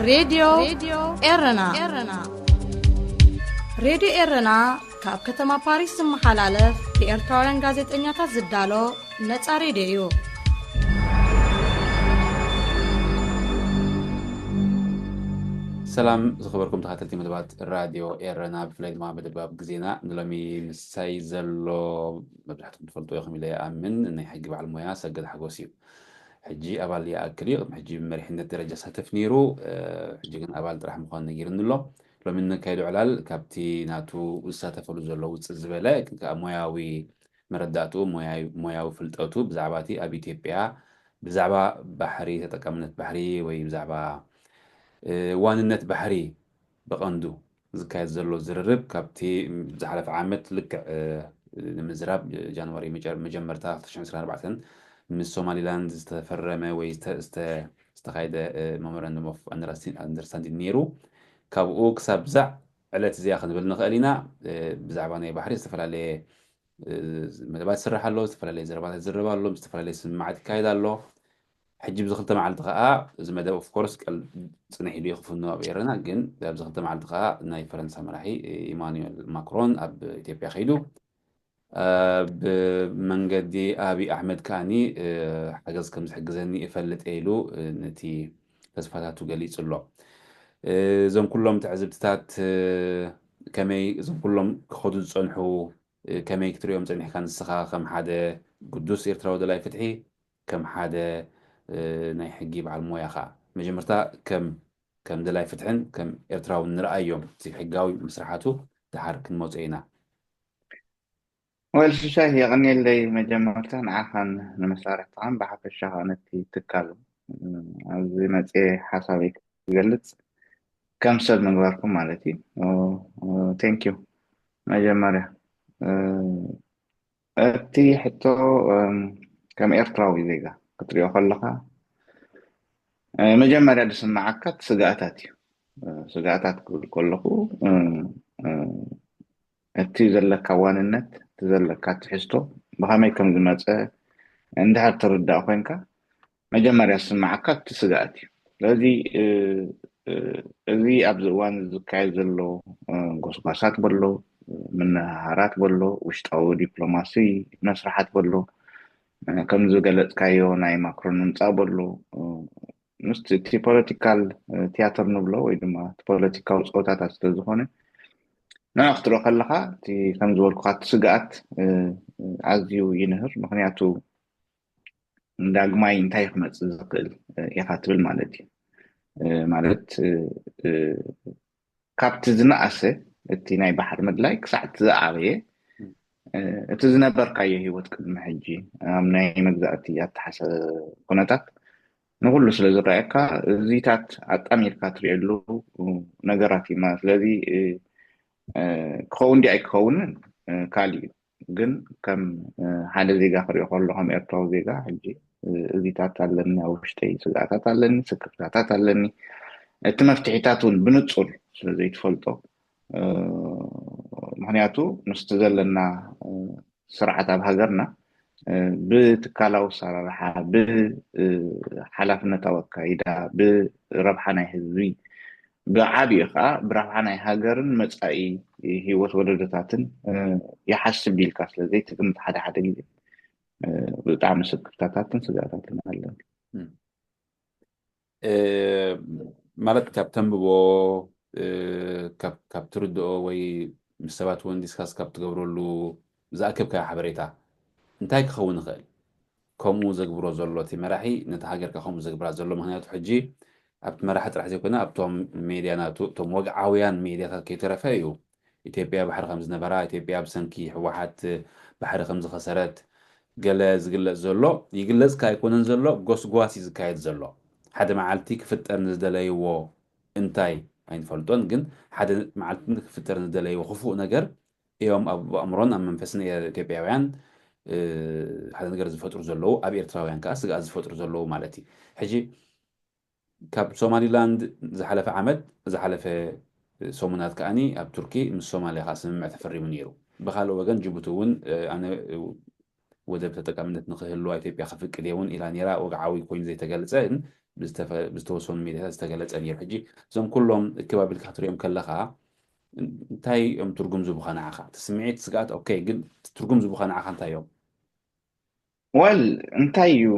ሬድዮ ኤረና ሬድዮ ኤረና ካብ ከተማ ፓሪስ ዝመሓላለፍ ብኤርትራውያን ጋዜጠኛታት ዝዳሎ ነፃ ሬድዮ እዩ። ሰላም ዝኸበርኩም ተኸታተልቲ መደባት ራድዮ ኤረና ብፍላይ ድማ መደብ ግዜና ንሎሚ ምሳይ ዘሎ መብዛሕትኩም ትፈልጡ ኢኹም ኢለ ይኣምን ናይ ሕጊ በዓል ሞያ ሰገድ ሓጎስ እዩ። ሕጂ ኣባል ይኣክል እዩ ሕጂ መሪሕነት ደረጃ ሳተፍ ነይሩ ሕጂ ግን ኣባል ጥራሕ ምዃኑ ነጊርኒ ኣሎ። ሎሚ ንካይዱ ዕላል ካብቲ ናቱ ዝሳተፈሉ ዘሎ ውፅእ ዝበለ ከዓ ሞያዊ መረዳእቱ ሞያዊ ፍልጠቱ ብዛዕባ እቲ ኣብ ኢትዮጵያ ብዛዕባ ባሕሪ ተጠቃምነት ባሕሪ ወይ ብዛዕባ ዋንነት ባሕሪ በቐንዱ ዝካየድ ዘሎ ዝርርብ ካብቲ ዝሓለፈ ዓመት ልክዕ ንምዝራብ ጃንዋሪ መጀመርታ 2024 ምስ ሶማሊላንድ ዝተፈረመ ወይ ዝተካየደ ሜሞራንደም ኦፍ አንደርስታንዲንግ ነይሩ። ካብኡ ክሳብ ብዛዕ ዕለት እዚኣ ክንብል ንኽእል ኢና ብዛዕባ ናይ ባሕሪ ዝተፈላለየ መደባት ይስራሕ ኣሎ፣ ዝተፈላለየ ዘረባታት ይዝረብ ኣሎ፣ ዝተፈላለየ ስምማዓት ይካየድ ኣሎ። ሕጂ ብዚ ክልተ መዓልቲ ከዓ እዚ መደብ ኦፍኮርስ ፅንሕ ኢሉ ይኽፍኖ ኣብ ኤረና ግን ኣብዚ ክልተ መዓልቲ ከዓ ናይ ፈረንሳ መራሒ ኢማኑኤል ማክሮን ኣብ ኢትዮጵያ ከይዱ ብመንገዲ ኣብይ ኣሕመድ ከዓኒ ሓገዝ ከም ዝሕግዘኒ ይፈልጥ ኢሉ ነቲ ተስፋታቱ ገሊጹ ኣሎ። እዞም ኩሎም ትዕዝብትታት ከመይ እዞም ኩሎም ክኸዱ ዝፀንሑ ከመይ ክትሪኦም ፀኒሕካ ንስኻ ከም ሓደ ቅዱስ ኤርትራዊ ደላይ ፍትሒ ከም ሓደ ናይ ሕጊ በዓል ሞያ ከዓ መጀመርታ ከም ደላይ ፍትሕን ከም ኤርትራዊ ንርአዮም እቲ ሕጋዊ መስራሓቱ ድሓር ክንመፁ ኢና። والشيء يغني اللي مجموعة عخان المسارح طعام بحق الشهانة تتكلم زي ما تي حسابك قلت كم سد من غيركم مالتي ثانك يو مجموعة تي حتى كم إرتراوي زيها كتري أخلقها مجموعة لسمعك سقاطات كلكو تيزلك كواننت تزلك تحسته بخامي كم زماتة عندها ترد أخوينك مجمع يسمعك تسقاتي الذي أبزوان زكاي زلو قصقاسات بلو من هارات بلو وشتاو دبلوماسي مسرحات بلو كم زقلت كايو ناي ماكرون نصابلو نستي بوليتيكال تياتر نبلو ويدما بوليتيكال صوتات استزخونه ناخترو خلخا تي كم زول قات سقات عزيو ينهر مخنياتو داغماي انتاي خمس زقل يخاتبل مالتي مالت كابت زناسه تي ناي بحر مدلاي كسعت زعابيه اتزنبر كاي هيوت قدم حجي امناي مغزاتي يتحس كونتات نقول له سلازرايكا زيتات اطاميركا تريلو نغراتي ما ስለዚህ كون دي ايكون كالي ግን ከም ሓደ ዜጋ ክሪኦ ከለኹም ኤርትራዊ ዜጋ ሕጂ እዚታት ኣለኒ ኣብ ውሽጠይ ስጋታት ኣለኒ ስክፍታታት ኣለኒ እቲ መፍትሒታት እውን ብንጹር ስለዘይትፈልጦ ምክንያቱ ምስቲ ዘለና ስርዓት ኣብ ሃገርና ብትካላዊ ሰራርሓ ብሓላፍነት ኣወካይዳ ብረብሓ ናይ ህዝቢ بعابي خا برهاني هاجرن مصاي هيوت ولدتاتن يحسب بالكاس لذي تقمت حدا جديد بتاع مسكتاتن سغاتاتن الله ማለት ካብተን ብቦ ካብ ትርድኦ ወይ ምስ ሰባት እውን ዲስካስ ካብ ትገብረሉ ዝኣክብካ ሓበሬታ እንታይ ክኸውን ይኽእል ከምኡ ዘግብሮ ዘሎ እቲ መራሒ ነቲ ሃገርካ ከምኡ ዘግብራ ዘሎ ምክንያቱ ሕጂ ኣብቲ መራሒ ጥራሕ ዘይኮነ ኣብቶም ሜድያናቱ እቶም ወግዓውያን ሜድያታት ከይተረፈ እዩ ኢትዮጵያ ባሕሪ ከም ዝነበራ ኢትዮጵያ ብሰንኪ ሕወሓት ባሕሪ ከም ዝኸሰረት ገለ ዝግለጽ ዘሎ ይግለጽካ ኣይኮነን ዘሎ ጎስጓሲ ዝካየድ ዘሎ ሓደ መዓልቲ ክፍጠር ንዝደለይዎ እንታይ ኣይንፈልጦን ግን ሓደ መዓልቲ ክፍጠር ንዝደለይዎ ክፉእ ነገር እዮም ኣብ ኣእምሮን ኣብ መንፈስን ኢትዮጵያውያን ሓደ ነገር ዝፈጥሩ ዘለዉ ኣብ ኤርትራውያን ከዓ ስጋኣት ዝፈጥሩ ዘለዉ ማለት እዩ ሕጂ ካብ ሶማሊላንድ ዝሓለፈ ዓመት ዝሓለፈ ሰሙናት ከዓኒ ኣብ ቱርኪ ምስ ሶማልያ ከዓ ስምምዕ ተፈሪሙ ነይሩ ብካልእ ወገን ጅቡቲ እውን ኣነ ወደብ ተጠቃምነት ንክህልዋ ኢትዮጵያ ክፍቅድ እውን ኢላ ነይራ ወግዓዊ ኮይኑ ዘይተገለፀ بزتوسون ميديا استغلت أنير حجي زم كلهم كباب الكاتريوم كلها انتاي يوم ترجم زبخنا عخا تسمعي تسقات أوكي قل ترجم زبخنا عخا انتاي يوم انتايو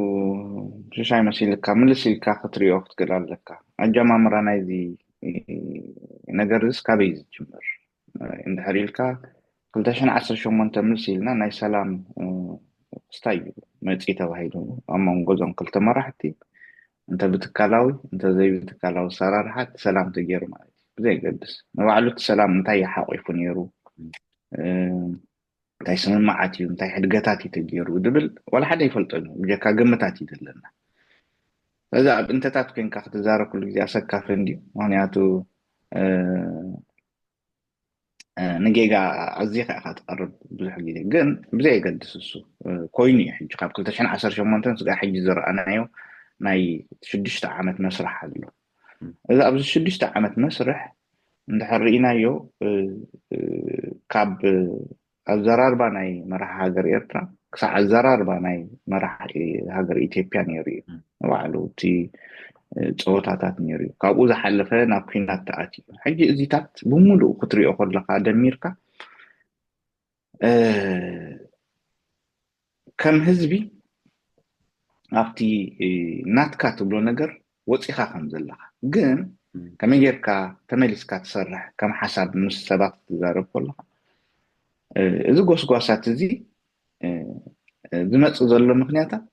شاي مسيلك ملسيلك خطري أخت قلال لك أجمع مرانا ذي نجرس كابيز جمر إن حريلك قلتشان عسر شو من تملسيلنا ناي سلام ستايو ما تيتا وهيدو أما نقولون قلت ما راحتي انت بتكالاوي انت زي بتكالاوي صار راحت سلام تجير معي زي قدس ما بعلوك سلام انتاي حق يفنيرو እንታይ ስምምዓት እዩ እንታይ ሕድገታት እዩ ተገይሩ ድብል ወላ ሓደ ይፈልጦን ብጀካ ግምታት እዩ ዘለና እዛ ኣብ እንተታት ኮንካ ክትዛረብ ኩሉ ግዜ ኣሰካፍ እንድዩ ምክንያቱ ንጌጋ ኣዝኻ ኢኻ ትቐርብ ብዙሕ ግዜ ግን ብዘይ የገድስ እሱ ኮይኑ እዩ ሕጂ ካብ 2018 ስጋ ሕጂ ዝረኣናዮ ናይ 6 ዓመት መስርሕ ኣሎ እዛ ኣብዚ 6 ዓመት መስርሕ እንድሕር ርኢናዮ ካብ ኣዘራርባ ናይ መራሒ ሃገር ኤርትራ ክሳብ ኣዘራርባ ናይ መራሒ ሃገር ኢትዮጵያ ነይሩ እዩ ባዕሉ እቲ ፀወታታት ነይሩ እዩ ካብኡ ዝሓለፈ ናብ ኩናት ተኣትዩ ሕጂ እዚታት ብሙሉእ ክትሪኦ ከለካ ደሚርካ ከም ህዝቢ ኣብቲ ናትካ ትብሎ ነገር ወፂኻ ከም ዘለካ ግን ከመይ ጌርካ ተመሊስካ ትሰርሕ ከም ሓሳብ ምስ ሰባት ትዛረብ ከለካ እዚ ጎስጓሳት እዚ ዝመጽእ ዘሎ ምክንያታት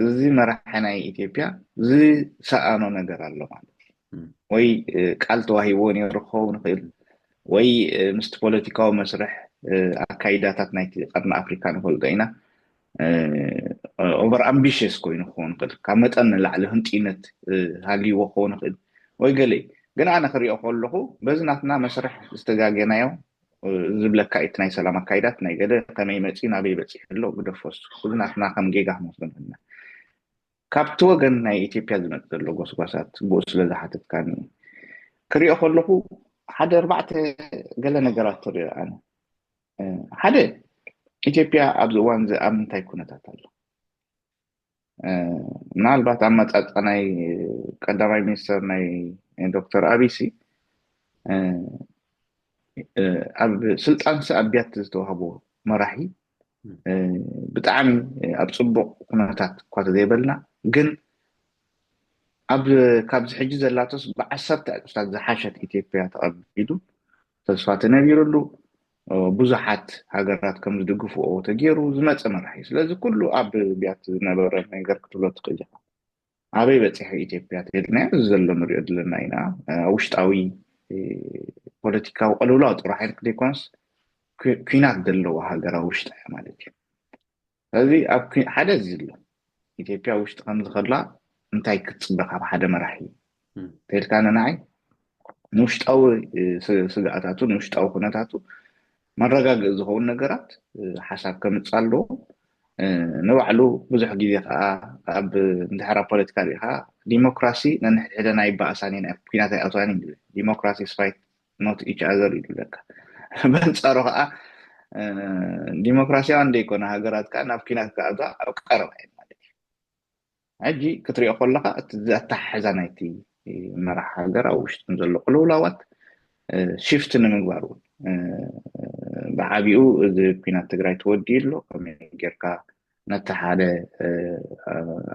እዚ መራሒ ናይ ኢትዮጵያ ዝሰኣኖ ነገር ኣሎ ማለት ወይ ቃል ተዋሂቦ ነይሩ ክኸውን ይኽእል ወይ ምስቲ ፖለቲካዊ መስርሕ ኣካይዳታት ናይቲ ቀርኒ ኣፍሪካ ንፈልጦ ኢና ኦቨር ኣምቢሽስ ኮይኑ ክኸውን ይኽእል ካብ መጠን ንላዕሊ ህንጢነት ሃልይዎ ክኸውን ይኽእል ወይ ገለ ግን ኣነ ክሪኦ ከለኹ በዚ ናትና መስርሕ ዝተጋገናዮ ዝብለካ እቲ ናይ ሰላም ኣካይዳት ናይ ገለ ከመይ መፂ ናበይ በፂሕ ኣሎ ብደፈሱ ኩሉ ናትና ከም ጌጋ መስለና ካብቲ ወገን ናይ ኢትዮጵያ ዝመጽእ ዘሎ ጎስጓሳት ብኡ ስለ ዝሓትትካኒ ክሪኦ ከለኹ ሓደ ኣርባዕተ ገለ ነገራት ትሪኦ ኣነ ሓደ ኢትዮጵያ ኣብዚ እዋን ኣብ ምንታይ ኩነታት ኣላ ምናልባት ኣመፃፅኣ ናይ ቀዳማይ ሚኒስተር ናይ ዶክተር ኣብይሲ ኣብ ስልጣን ሰኣብያት ዝተዋህቦ መራሒ ብጣዕሚ ኣብ ፅቡቅ ኩነታት እኳ ዘይበልና ግን ኣብ ካብዚ ሕጂ ዘላቶስ ብዓሰርተ ዕፅፍታት ዝሓሸት ኢትዮጵያ ተቐቢሉ ተስፋ ተነቢሩሉ ብዙሓት ሃገራት ከም ዝድግፍኦ ተገይሩ ዝመፀ መራሒ ስለዚ ኩሉ ኣብ ቢያት ዝነበረ ነገር ክትብሎ ትኽእል ኢኻ ኣበይ በፂሐ ኢትዮጵያ ትሄድና ዘሎ ንሪኦ ዘለና ኢና ውሽጣዊ ፖለቲካዊ ቅልውላው ጥራሕ ዓይነት ዘይኮነስ ኩናት ዘለዎ ሃገራዊ ውሽጢ ማለት እዩ ስለዚ ኣብ ሓደ እዚ ዘሎ ኢትዮጵያ ውሽጢ ከም ዝኸላ እንታይ ክትፅበቕ ኣብ ሓደ መራሒ ተልካ ንዓይ ንውሽጣዊ ስጋኣታቱ ንውሽጣዊ ኩነታቱ መረጋግእ ዝኸውን ነገራት ሓሳብ ከምፅእ ኣለዎ ንባዕሉ ብዙሕ ግዜ ከዓ ኣብ እንድሕራ ፖለቲካ ሪኢኻ ዲሞክራሲ ነንሕድሕደና ይበኣሳኒ ኩናት ኣይኣትዋኒ ይብል ዲሞክራሲ ስፋይት ኖት ኢች ኣዘር ይብለካ በንፃሩ ከዓ ዲሞክራሲያዊ እንደይኮነ ሃገራት ከዓ ናብ ኩናት ከኣትዋ ኣብ ቀረባ እዩ ማለት እዩ ሕጂ ክትሪኦ ከለካ እቲ ኣተሓሕዛ ናይቲ መራሒ ሃገር ኣብ ውሽጢ ዘሎ ቅልውላዋት ሽፍት ንምግባር እውን ብዓቢኡ እዚ ኩናት ትግራይ ተወዲኡ ኣሎ ከመይ ጌርካ ነቲ ሓደ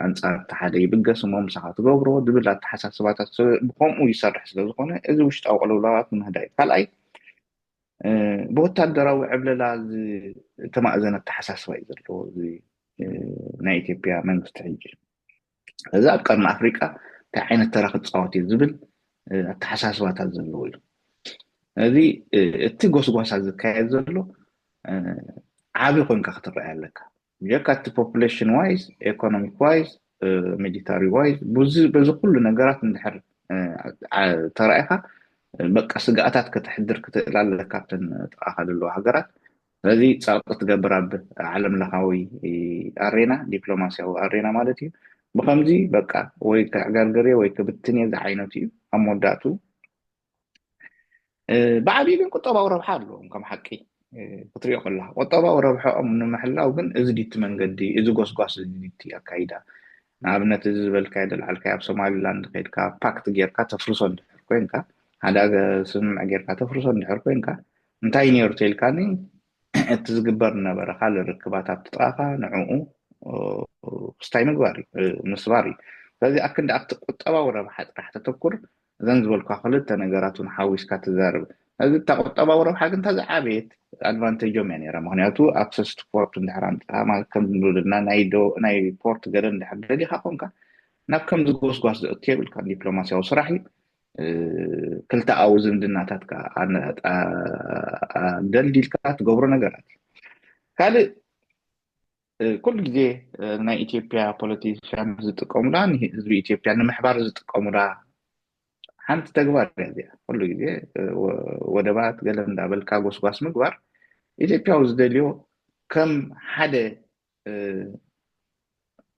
ኣንፃር እቲ ሓደ ይብገስ እሞ ምሳኻ ትገብሮ ዝብል ኣተሓሳስባታት ብከምኡ ይሰርሕ ስለዝኾነ እዚ ውሽጣዊ ቅልውላዋት ንምህዳይ ካልኣይ ብወታደራዊ ዕብለላ ዝተማእዘነ ኣተሓሳስባ እዩ ዘለዎ እዚ ናይ ኢትዮጵያ መንግስቲ ሕጂ እዚ ኣብ ቀርኒ ኣፍሪቃ እንታይ ዓይነት ተራ ክፃወት እዩ ዝብል ኣተሓሳስባታት ዘለዎ እዩ እዚ እቲ ጎስጓሳት ዝካየድ ዘሎ ዓብይ ኮይንካ ክትረአይ ኣለካ ብጀካ እቲ ፖፑሌሽን ዋይዝ ኢኮኖሚክ ዋይዝ ሚሊታሪ ዋይዝ በዚ ኩሉ ነገራት እንድሕር ተራእይካ በቃ ስጋኣታት ክትሕድር ክትእል ኣለካ ካብተን ጥቃኻ ዘለዎ ሃገራት ስለዚ ፀቕጢ ትገብር ኣብ ዓለም ለኻዊ ኣሬና ዲፕሎማስያዊ ኣሬና ማለት እዩ ብከምዚ በቃ ወይ ክዕገርገር ወይ ክብትን እየ ዝዓይነቱ እዩ ኣብ መወዳእቱ ብዓብይ ግን ቁጠባዊ ረብሓ ኣለዎም ከም ሓቂ ክትሪኦ ከለካ ቁጠባዊ ረብሓኦም ንምሕላው ግን እዚ ዲቲ መንገዲ እዚ ጎስጓስ እዚ ዲቲ ኣካይዳ ንኣብነት እዚ ዝበልካ ይደልዓልካ ኣብ ሶማሊላንድ ከይድካ ፓክት ጌርካ ተፍርሶ እንድሕር ኮንካ ሓደ ስምምዕ ጌርካ ተፍርሶ እንድሕር ኮንካ እንታይ ነይሩ ተይልካኒ እቲ ዝግበር ነበረ ካልእ ርክባት ኣብቲ ጥቓኻ ንዕኡ ክስታይ ምግባር እዩ ምስባር እዩ ስለዚ ኣብ ክንዲ ኣብቲ ቁጠባዊ ረብሓ ጥራሕ ተተኩር እዘን ዝበልካ ክልተ ነገራት እውን ሓዊስካ ትዛርብ እዚ እታ ቁጠባዊ ረብሓ ግን ተዝዓበየት ኣድቫንቴጆም እያ ነይራ ምክንያቱ ኣክሰስ ቱ ፖርት እንድሕር ኣምጥኻ ማለት ከም ንብልና ናይ ፖርት ገለ እንድሕር ደሊኻ ኮንካ ናብ ከምዚ ጎስጓስ ዘእቱ የብልካ ዲፕሎማስያዊ ስራሕ እዩ ክልተ ኣብኡ ዝምድናታትካ ደልዲልካ ትገብሮ ነገራት ካልእ ኩሉ ግዜ ናይ ኢትዮጵያ ፖለቲሽያን ዝጥቀሙላ ህዝቢ ኢትዮጵያ ንምሕባር ዝጥቀሙላ ሓንቲ ተግባር እያ እዚኣ ኩሉ ግዜ ወደባት ገለ እንዳበልካ ጎስጓስ ምግባር ኢትዮጵያዊ ዝደልዮ ከም ሓደ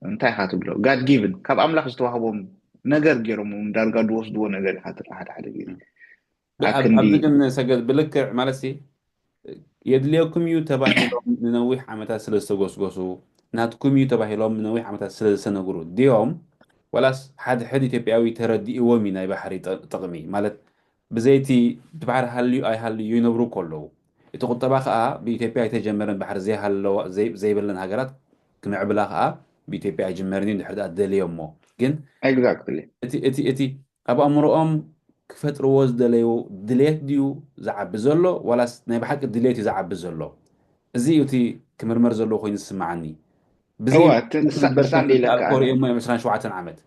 እንታይ ኢኻ ትብሎ ጋድ ጊቭን ካብ ኣምላኽ ዝተዋህቦም ነገር ገይሮም ዳርጋ ዝወስድዎ ነገር ኢኻ ትርኢ ሓደ ግዜ ኣብዚ ግን ሰገድ ብልክዕ ማለት የድልየኩም እዩ ተባሂሎም ንነዊሕ ዓመታት ስለ ዝተጎስጎሱ ናትኩም እዩ ተባሂሎም ንነዊሕ ዓመታት ስለ ዝሰነግሩ ድዮም ወላስ ሓደ ሕድ ኢትዮጵያዊ ተረዲእዎም እዩ ናይ ባሕሪ ጥቕሚ ማለት ብዘይቲ ብባሕሪ ሃልዩ ኣይሃልዩ ይነብሩ ከለዉ እቲ ቁጠባ ከዓ ብኢትዮጵያ ኣይተጀመረን ባሕሪ ዘይብለን ሃገራት ክምዕብላ ከዓ ብኢትዮጵያ ኣይጅመርን እዩ ድሕር ዳኣ ደልዮሞ ግን እቲ ኣብ ኣእምሮኦም ክፈጥርዎ ዝደለዩ ድሌት ድዩ ዝዓቢ ዘሎ ወላስ ናይ ብሓቂ ድሌት እዩ ዝዓቢ ዘሎ እዚ እቲ ክምርመር ዘለዎ ኮይኑ ዝስማዓኒ ብዘይኮሪኦሞ 27 ዓመት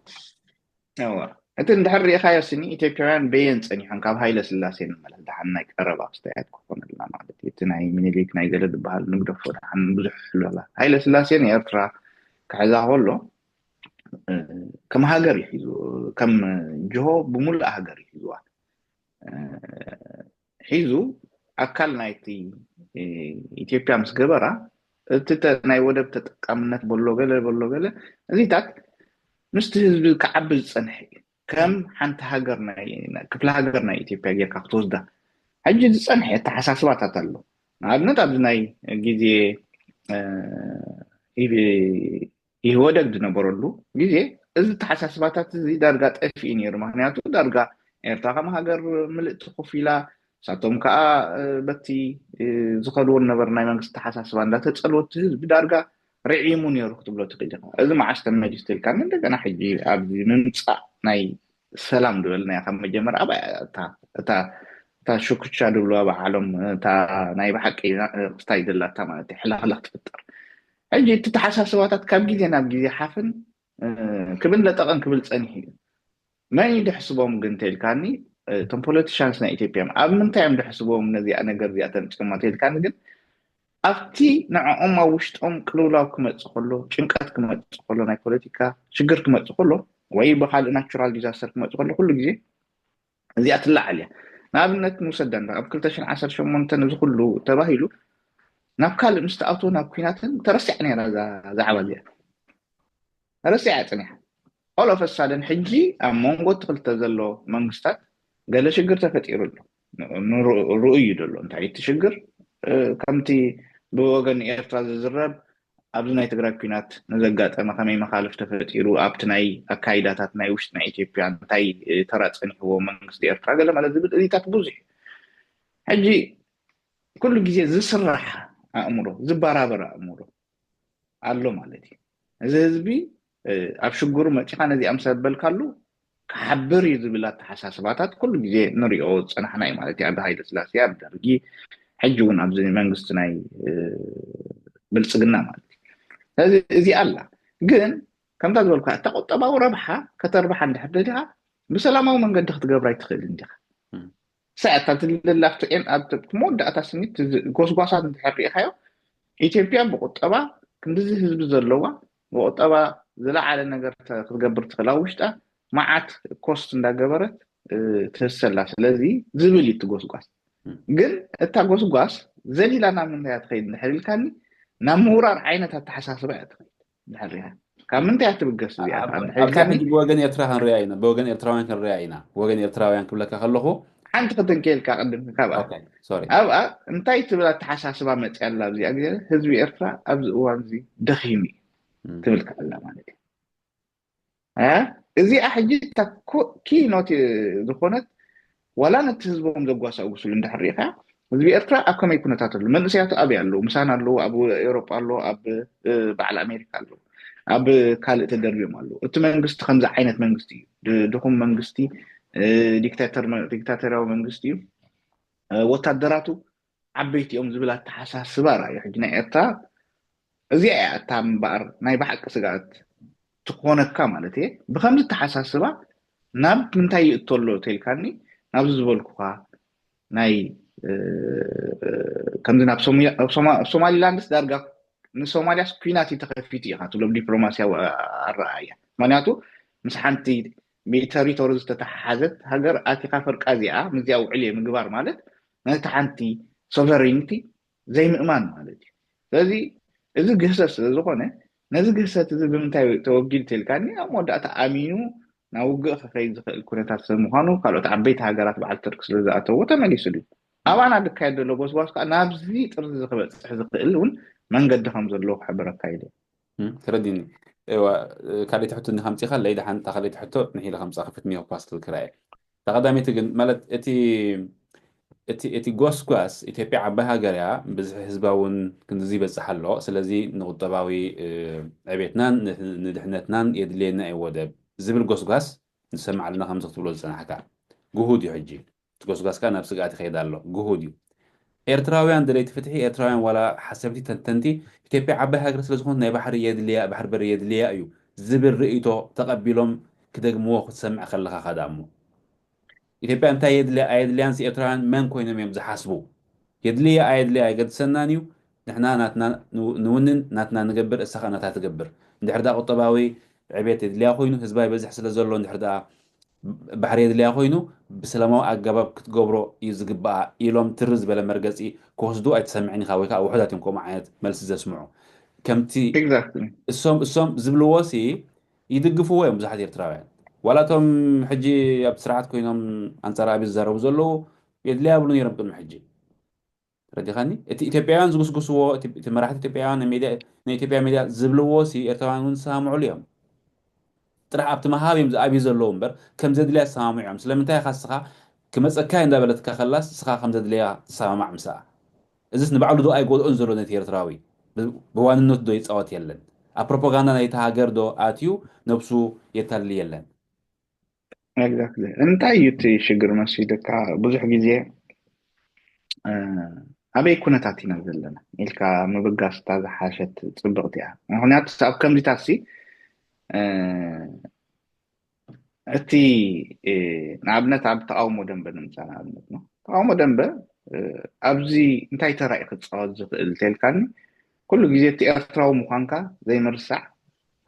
እቲ እንድሕር ሪኢኻዮ ስኒ ኢትዮጵያውያን በየን ፀኒሖም ካብ ሃይለ ስላሴ ንመለስ ድሓን ናይ ቀረባ ክስተያት ክኾነልና ማለት እዩ እቲ ናይ ሚኒሊክ ናይ ገለ ዝበሃል ንግደፎ ድሓን ብዙሕ ሕልበላ ሃይለ ስላሴ ንኤርትራ ክሕዛ ከሎ ከም ሃገር ይሒዙ ከም ጅሆ ብሙሉእ ሃገር ይሒዙዋ ሒዙ ኣካል ናይቲ ኢትዮጵያ ምስ ገበራ እቲ ናይ ወደብ ተጠቃምነት በሎ ገለ እዚታት ምስቲ ህዝቢ ክዓቢ ዝፀንሐ ከም ሓንቲ ሃገር ክፍለ ሃገር ናይ ኢትዮጵያ ጌርካ ክትወስዳ ሕጂ ዝፀንሐ ተሓሳስባታት ኣሎ ንኣብነት ኣብዚ ናይ ግዜ ይወደግ ዝነበረሉ ግዜ እዚ ተሓሳስባታት እዚ ዳርጋ ጠፊኡ ነይሩ ምክንያቱ ዳርጋ ኤርትራ ከም ሃገር ምልእቲ ኮፍ ኢላ ሳቶም ከዓ በቲ ዝኸድዎ ነበረ ናይ መንግስቲ ተሓሳስባ እንዳተፀልወት ህዝቢ ዳርጋ ርዒሙ ነይሩ ክትብሎ ትኽእል ኢኻ እዚ መዓስ ተመሊስ ትልካ እንደገና ሕጂ ኣብዚ ምምፃእ ናይ ሰላም ድበል ናይ ካብ መጀመር ኣባ እታ ሹክቻ ድብሎ ባዓሎም እታ ናይ ብሓቂ ክስታይ ደላታ ማለት ሕላኽላኽ ትፍጠር ሕጂ እቲ ተሓሳስባታት ካብ ግዜ ናብ ግዜ ሓፍን ክብል ለጠቐን ክብል ፀኒሕ እዩ መን ድሕስቦም ግን ተልካኒ እቶም ፖለቲሽያንስ ናይ ኢትዮጵያ ኣብ ምንታይ እዮም ድሕስቦም ነዚኣ ነገር እዚኣ ተንጭማ ተልካኒ ግን ኣብቲ ንዕኦም ኣብ ውሽጦም ቅልውላው ክመፅእ ከሎ ጭንቀት ክመፅእ ከሎ ናይ ፖለቲካ ሽግር ክመፅእ ከሎ ወይ ብካልእ ናቹራል ዲዛስተር ክመፅእ ከሎ ኩሉ ግዜ እዚኣ ትላዓል እያ ንኣብነት ንውሰድ ኣብ 2018 እዚ ኩሉ ተባሂሉ ናብ ካልእ ምስ ተኣትዎ ናብ ኩናትን ተረሲዓ ነይራ ዛዕባ እዚኣ ተረሲዓ ፀኒሓ all of a sudden ሕጂ ኣብ መንጎ ክልተ ዘሎ መንግስታት ገለ ሽግር ተፈጢሩ ኣሎ ርኡይ ደሎ እንታይ እቲ ሽግር ከምቲ ብወገን ኤርትራ ዝዝረብ ኣብዚ ናይ ትግራይ ኩናት ንዘጋጠመ ከመይ መኻልፍ ተፈጢሩ ኣብቲ ናይ ኣካይዳታት ናይ ውሽጢ ናይ ኢትዮጵያ እንታይ ተራፀኒሕዎ መንግስቲ ኤርትራ ገለ ማለት ዝብል እዚታት ብዙሕ ሕጂ ኩሉ ግዜ ዝስራሕ ኣእምሮ ዝባራበር ኣእምሮ ኣሎ ማለት እዩ እዚ ህዝቢ ኣብ ሽግሩ መጪኻ ነዚ ኣምሰበልካሉ ክሓብር እዩ ዝብል ኣተሓሳስባታት ኩሉ ግዜ ንሪኦ ፀናሕና እዩ ማለት እዩ ኣብ ሃይለ ስላሴ ኣብ ደርጊ ሕጂ እውን ኣብዚ መንግስቲ ናይ ብልፅግና ማለት እዩ ስለዚ እዚ ኣላ ግን ከምታ ዝበልካ እታ ቁጠባዊ ረብሓ ከተርባሓ እንድሕር ደሊኻ ብሰላማዊ መንገዲ ክትገብራ ይትኽእል እንዲኻ ሰዓታት ልላፍትኤን ኣብ መወዳእታ ስኒት ጎስጓሳት እንድሕር ሪኢኻዮ ኢትዮጵያ ብቁጠባ ክንዲዚ ህዝቢ ዘለዋ ብቁጠባ ዝለዓለ ነገር ክትገብር ትኽእል ኣብ ውሽጣ መዓት ኮስት እንዳገበረት ትህሰላ ስለዚ ዝብል እዩ ትጎስጓስ ግን እታ ጎስጓስ ዘሊላ ናብ ምንታይ ትኸይድ እንድሕር ኢልካኒ ናብ ምሁራር ዓይነት ኣተሓሳስባ እያ ትኸይድ እንድሕር ኢኻ ካብ ምንታይ ትብገስ እዚኣ ኢልካኒ ብወገን ኤርትራ ክንሪኣ ኢና ብወገን ኤርትራውያን ክንሪኣ ኢና ወገን ኤርትራውያን ክብለካ ከለኹ ሓንቲ ክትንከልካ ቅድም ካብኣ ኣብኣ እንታይ ትብል ኣተሓሳስባ መፅያላ ኣብዚኣ ግዜ ህዝቢ ኤርትራ ኣብዚ እዋን እዚ ደኺሙ ትብልካ ኣላ ማለት እዩ እዚ ኣሕጂ كي نوت ዝኾነት ولا نتهزبهم زقواس أو بسول عند حريقة وذي بإرترا أكم يكون تاتل من سياتو أبي علو مسانا علو أبو أوروبا علو أب بعد أمريكا علو أب كالة تدربيهم علو أنت منجست خمسة عينة منجستي دخون منجستي ديكتاتور أو منجستي وتدراتو عبيت يوم زبلات حساس سبارة يحجنا إرتا زي أتام بار ناي بحق سجات تكونك كاملتي بخمسة حساس سبا ناب من تاي تولو تلكاني ناب زبالكوا ناي كمزنا بسومالي لاندس دارجا نسوماليا سكيناتي تخفيتي خاطر لو دبلوماسيا والرأي معناته مسحنتي بتريتورز تتحازت هاجر اتيقا فرق ازيا مزياو عليه مقبار مالت نتحنتي سوفرينتي زي مؤمان مالتي ስለዚህ እዚ ግህሰት ስለዝኾነ ነዚ ግህሰት እዚ ብምንታይ ተወጊድ ተልካኒ ኣብ መወዳእታ ኣሚኑ ናብ ውግእ ክኸይድ ዝኽእል ኩነታት ሰብ ምዃኑ ካልኦት ዓበይቲ ሃገራት በዓል ትርክ ስለዝኣተዎ ተመሊሱ ድዩ أبانا دكايد لو بس واسكا نابزي طرز زخبط እውን መንገዲ ከም ዘለዎ ክሕብረካ ኢለ ترديني ايوا كالي تحطو اني خمسي خلي اذا حنتا خلي تحطو نحيل 5 خفت 100 باسكال كراي تقدمي تجن مالت اتي غوسكواس ኢትዮጵያ ዓባይ ሃገር እያ ብዙሕ ህዝባውን ክንዚ በፅሓሎ ስለዚ ንቁጠባዊ ዕቤትናን ንድሕነትናን የድልየና ይወደብ ዝብል ጎስጓስ ንሰማዓልና ከም ዝኽትብሎ ዝፀናሕካ ጉሁድ እዩ ሕጂ ጎስጓስካ ናብ ስጋት ይኸይድ ኣሎ ጉሁድ እዩ ኤርትራውያን ድሌት ፍትሒ ኤርትራውያን ዋላ ሓሰብቲ ተንተንቲ ኢትዮጵያ ዓባይ ሃገር ስለዝኾነት ናይ ባሕሪ የድልያ ባሕር በሪ የድልያ እዩ ዝብል ርእይቶ ተቐቢሎም ክደግምዎ ክትሰምዕ ከለኻ ኸዳእሞ ኢትዮጵያ እንታይ የድልያ ኣየድልያንስ ኤርትራውያን መን ኮይኖም እዮም ዝሓስቡ የድልያ ኣየድልያ ኣይገድሰናን እዩ ንሕና ናትና ንውንን ናትና ንገብር እሳኻ ናታ ትገብር እንድሕር ዳ ቁጠባዊ ዕቤት የድልያ ኮይኑ ህዝባይ በዝሕ ስለ ዘሎ እንድሕር ዳ ባሕሪ የድልያ ኮይኑ ብሰላማዊ ኣገባብ ክትገብሮ እዩ ዝግባኣ ኢሎም ትርዝ ዝበለ መርገፂ ክወስዱ ኣይተሰምዕኒ ኢኻ ወይ ከዓ ውሑዳት እዮም ከምኡ ዓይነት መልሲ ዘስምዑ ከምቲ እሶም ዝብልዎሲ ይድግፍዎ እዮም ብዙሓት ኤርትራውያን ዋላቶም ሕጂ ኣብ ስርዓት ኮይኖም ኣንጻር ኣብይ ዝዛረቡ ዘለዉ የድልያ ብሉ ነይሮም ቅድሚ ሕጂ ረዲኻኒ እቲ ኢትዮጵያውያን ዝጉስጉስዎ እቲ መራሕቲ ኢትዮጵያውያን ናይ ኢትዮጵያ ሚድያ ዝብልዎሲ ኤርትራውያን እውን ዝሰማምዑሉ እዮም ጥራሕ ኣብቲ መሃብ እዮም ዝኣብዩ ዘለዉ እምበር ከም ዘድልያ ዝሰማምዑ እዮም ስለምንታይ ኢኻ ስኻ ክመፀካ እንዳበለትካ ከላስ ስኻ ከም ዘድልያ ዝሰማማዕ ምስኣ እዚስ ንባዕሉ ዶ ኣይጎድኦን ዘሎ ነቲ ኤርትራዊ ብዋንነቱ ዶ ይፃወት የለን ኣብ ፕሮፓጋንዳ ናይቲ ሃገር ዶ ኣትዩ ነብሱ የታልል የለን ኤግዛክትሊ እንታይ እዩ እቲ ሽግር መሲልካ ብዙሕ ግዜ ኣበይ ኩነታት ኢና ዘለና ኢልካ ምብጋስታ ዝሓሸት ፅብቕቲ እያ ምክንያቱ ኣብ ከምዚታት ሲ እቲ ንኣብነት ኣብ ተቃውሞ ደንበ ንምፃ ንኣብነት ነው ተቃውሞ ደንበ ኣብዚ እንታይ ተራእይ ክትፃወት ዝኽእል ተልካኒ ኩሉ ግዜ እቲ ኤርትራዊ ምዃንካ ዘይምርሳዕ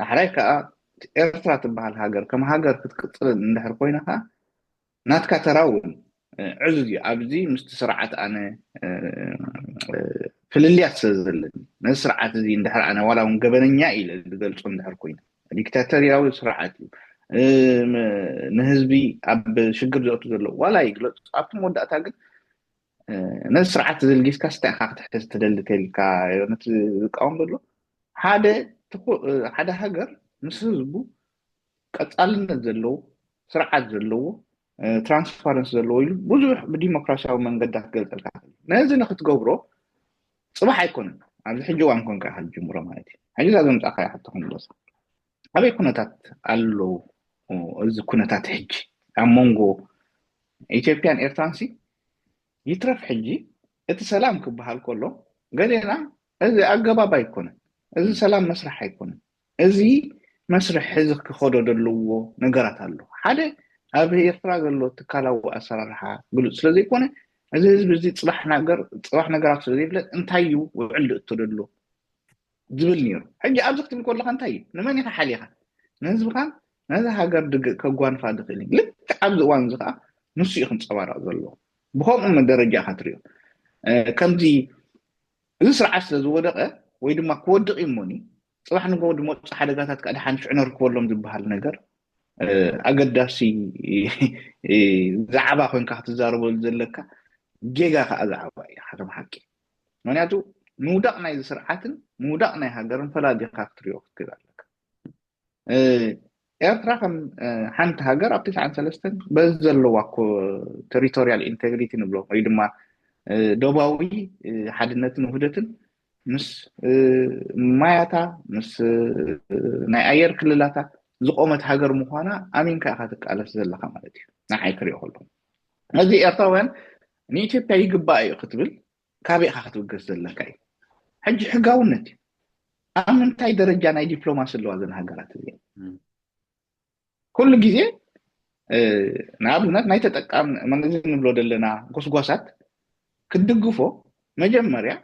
ዳሕራይ ከዓ ኤርትራ ትበሃል ሃገር ከም ሃገር ክትቅፅል እንድሕር ኮይንካ ናትካ ተራ እውን ዕዙዝ እዩ ኣብዚ ምስቲ ስርዓት ኣነ ፍልልያት ስለዘለኒ ነዚ ስርዓት እዚ እንድሕር ኣነ ዋላ እውን ገበነኛ ኢለ ዝገልፆ እንድሕር ኮይነ ዲክታተርያዊ ስርዓት እዩ ንህዝቢ ኣብ ሽግር ዘእቱ ዘሎ ዋላ ይግለፅ ኣብቲ መወዳእታ ግን ነዚ ስርዓት ዘልጊስካ ስታይ ኢኻ ክትሕዝ ትደሊ ተልካ ነቲ ዝቃወም ዘሎ ሓደ ሃገር ምስ ህዝቡ ቀፃልነት ዘለዎ ስርዓት ዘለዎ ትራንስፓረንስ ዘለዎ ኢሉ ብዙሕ ብዲሞክራሲያዊ መንገዲ ክገልፀልካ ነዚ ንክትገብሮ ፅባሕ ኣይኮነን ኣብዚ ሕጂ እዋን ኮንካ ኢኻ ዝጅምሮ ማለት እዩ ሕጂ እዛ ዘምፃእካ ኢኻ ትኽንብሎሳ ኣበይ ኩነታት ኣለዉ እዚ ኩነታት ሕጂ ኣብ መንጎ ኢትዮጵያን ኤርትራንሲ ይትረፍ ሕጂ እቲ ሰላም ክበሃል ከሎ ገሌና እዚ ኣገባብ ኣይኮነን እዚ ሰላም መስርሕ ኣይኮነን እዚ መስርሕ ሕዚ ክኸዶ ዘለዎ ነገራት ኣሎ ሓደ ኣብ ኤርትራ ዘሎ ትካላዊ ኣሰራርሓ ግሉፅ ስለዘይኮነ እዚ ህዝቢ እዚ ፅባሕ ነገራት ስለዘይፍለጥ እንታይ እዩ ውዕል እቶ ደሎ ዝብል ነይሩ ሕጂ ኣብዚ ክትብል ከለካ እንታይ እዩ ንመን ኢኻ ሓሊኻ ንህዝብካ ነዚ ሃገር ከጓንፋ ዝኽእል ልክዕ ኣብዚ እዋን እዚ ከዓ ንሱ እዩ ክንፀባረቕ ዘለዎ ብከምኡ ደረጃ ኢኻ ትሪኦ ከምዚ እዚ ስርዓት ስለዝወደቐ ወይ ድማ ክወድቕ እሞኒ ፅባሕ ንጎ ድመፁ ሓደጋታት ከዓ ድሓን ሽዑ ነርክበሎም ዝበሃል ነገር ኣገዳሲ ዛዕባ ኮይንካ ክትዛረበሉ ዘለካ ጌጋ ከዓ ዛዕባ እዩ ሓቶም ሓቂ ምክንያቱ ምውዳቕ ናይ ስርዓትን ምውዳቕ ናይ ሃገርን ፈላዲኻ ክትሪኦ ክትክእል ኣለካ ኤርትራ ከም ሓንቲ ሃገር ኣብ 93 በዚ ዘለዋ እኮ ቴሪቶሪያል ኢንቴግሪቲ ንብሎ ወይ ድማ ደቡባዊ ሓድነትን ውህደትን ምስ ማያታ ምስ ናይ ኣየር ክልላታ ዝቆመት ሃገር ምኳና ኣሚንካ ኢኻ ትቃለስ ዘለካ ማለት እዩ ንሓይ ክሪኦ ከለኹ እዚ ኤርትራውያን ንኢትዮጵያ ይግባእ እዩ ክትብል ካበይ ኢኻ ክትብገስ ዘለካ እዩ ሕጂ ሕጋውነት እዩ ኣብ ምንታይ ደረጃ ናይ ዲፕሎማሲ ኣለዋ ዘን ሃገራት እዚአን ኩሉ ግዜ ንኣብነት ናይ ተጠቃሚ መንግስቲ ንብሎ ዘለና ጎስጓሳት ክድግፎ መጀመርያ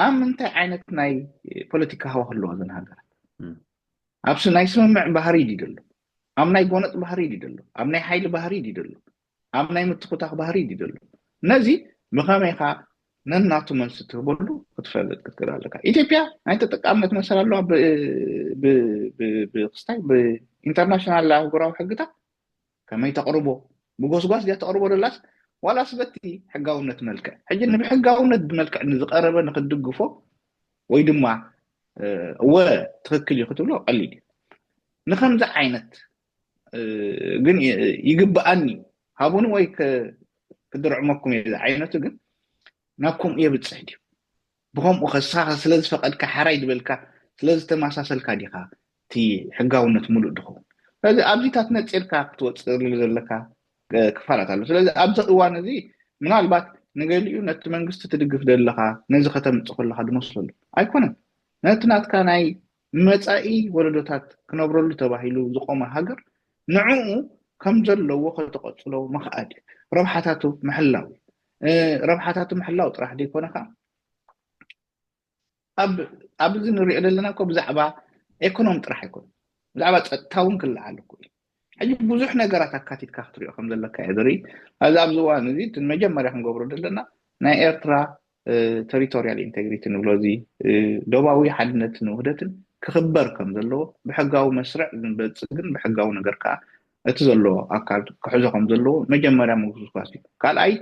ኣብ ምንታይ ዓይነት ናይ ፖለቲካ ሃዋህ ኣለዋ ዘን ሃገራት ኣብስ ናይ ስምምዕ ባህሪ ይደሎ ኣብ ናይ ጎነፅ ባህሪ ይደሎ ኣብ ናይ ሓይሊ ባህሪ ይደሎ ኣብ ናይ ምትኩታክ ባህሪ ይደሎ ነዚ ብኸመይካ ነናቱ መልሲ ትህበሉ ክትፈልጥ ክትክእል ኣለካ ኢትዮጵያ ናይ ተጠቃምነት መሰል ኣለዋ ብክስታይ ብኢንተርናሽናል ኣህጉራዊ ሕግታት ከመይ ተቅርቦ ብጎስጓስ ዲያ ተቅርቦ ደላስ ዋላ ስበቲ ሕጋውነት መልክዕ ሕጂ ንብሕጋውነት ብመልክዕ ንዝቀረበ ንክድግፎ ወይ ድማ ወ ትክክል እዩ ክትብሎ ቀሊል እዩ ንከምዚ ዓይነት ግን ይግባኣኒ ሃቡን ወይ ክድርዕመኩም እዩ ዓይነቱ ግን ናብኩም የብፅሕ ድዩ ብከምኡ ከሳኻ ስለዝፈቀድካ ሓራይ ድበልካ ስለዝተመሳሰልካ ዲኻ እቲ ሕጋውነት ሙሉእ ድኸውን ስለዚ ኣብዚታት ነፂርካ ክትወፅእ ዘለካ ክፋላት ኣሎ ስለዚ ኣብዚ እዋን እዚ ምናልባት ንገሊኡ ነቲ መንግስቲ ትድግፍ ዘለካ ነዚ ከተምፅእ ከለካ ድመስለሉ ኣይኮነን ነቲ ናትካ ናይ መፃኢ ወለዶታት ክነብረሉ ተባሂሉ ዝቆመ ሃገር ንዕኡ ከም ዘለዎ ከተቀፅሎ መኽኣድ ረብሓታቱ ምሕላው ረብሓታቱ ምሕላው ጥራሕ ደይኮነ ከዓ ኣብዚ ንሪኦ ዘለና እኮ ብዛዕባ ኢኮኖሚ ጥራሕ ኣይኮነን ብዛዕባ ፀጥታ እውን ክለዓል እኮ እዩ ሕጂ ብዙሕ ነገራት ኣካቲትካ ክትሪኦ ከም ዘለካ እየ ዝርኢ ኣብዚ ኣብዚ እዋን እዚ እቲ መጀመርያ ክንገብሮ ዘለና ናይ ኤርትራ ቴሪቶሪያል ኢንቴግሪቲ ንብሎ እዚ ደቡባዊ ሓድነትን ውህደትን ክኽበር ከም ዘለዎ ብሕጋዊ መስርዕ ዝበፅግን ብሕጋዊ ነገር ከዓ እቲ ዘለዎ ኣካል ክሕዞ ከም ዘለዎ መጀመርያ ምጉስጓስ እዩ ካልኣይ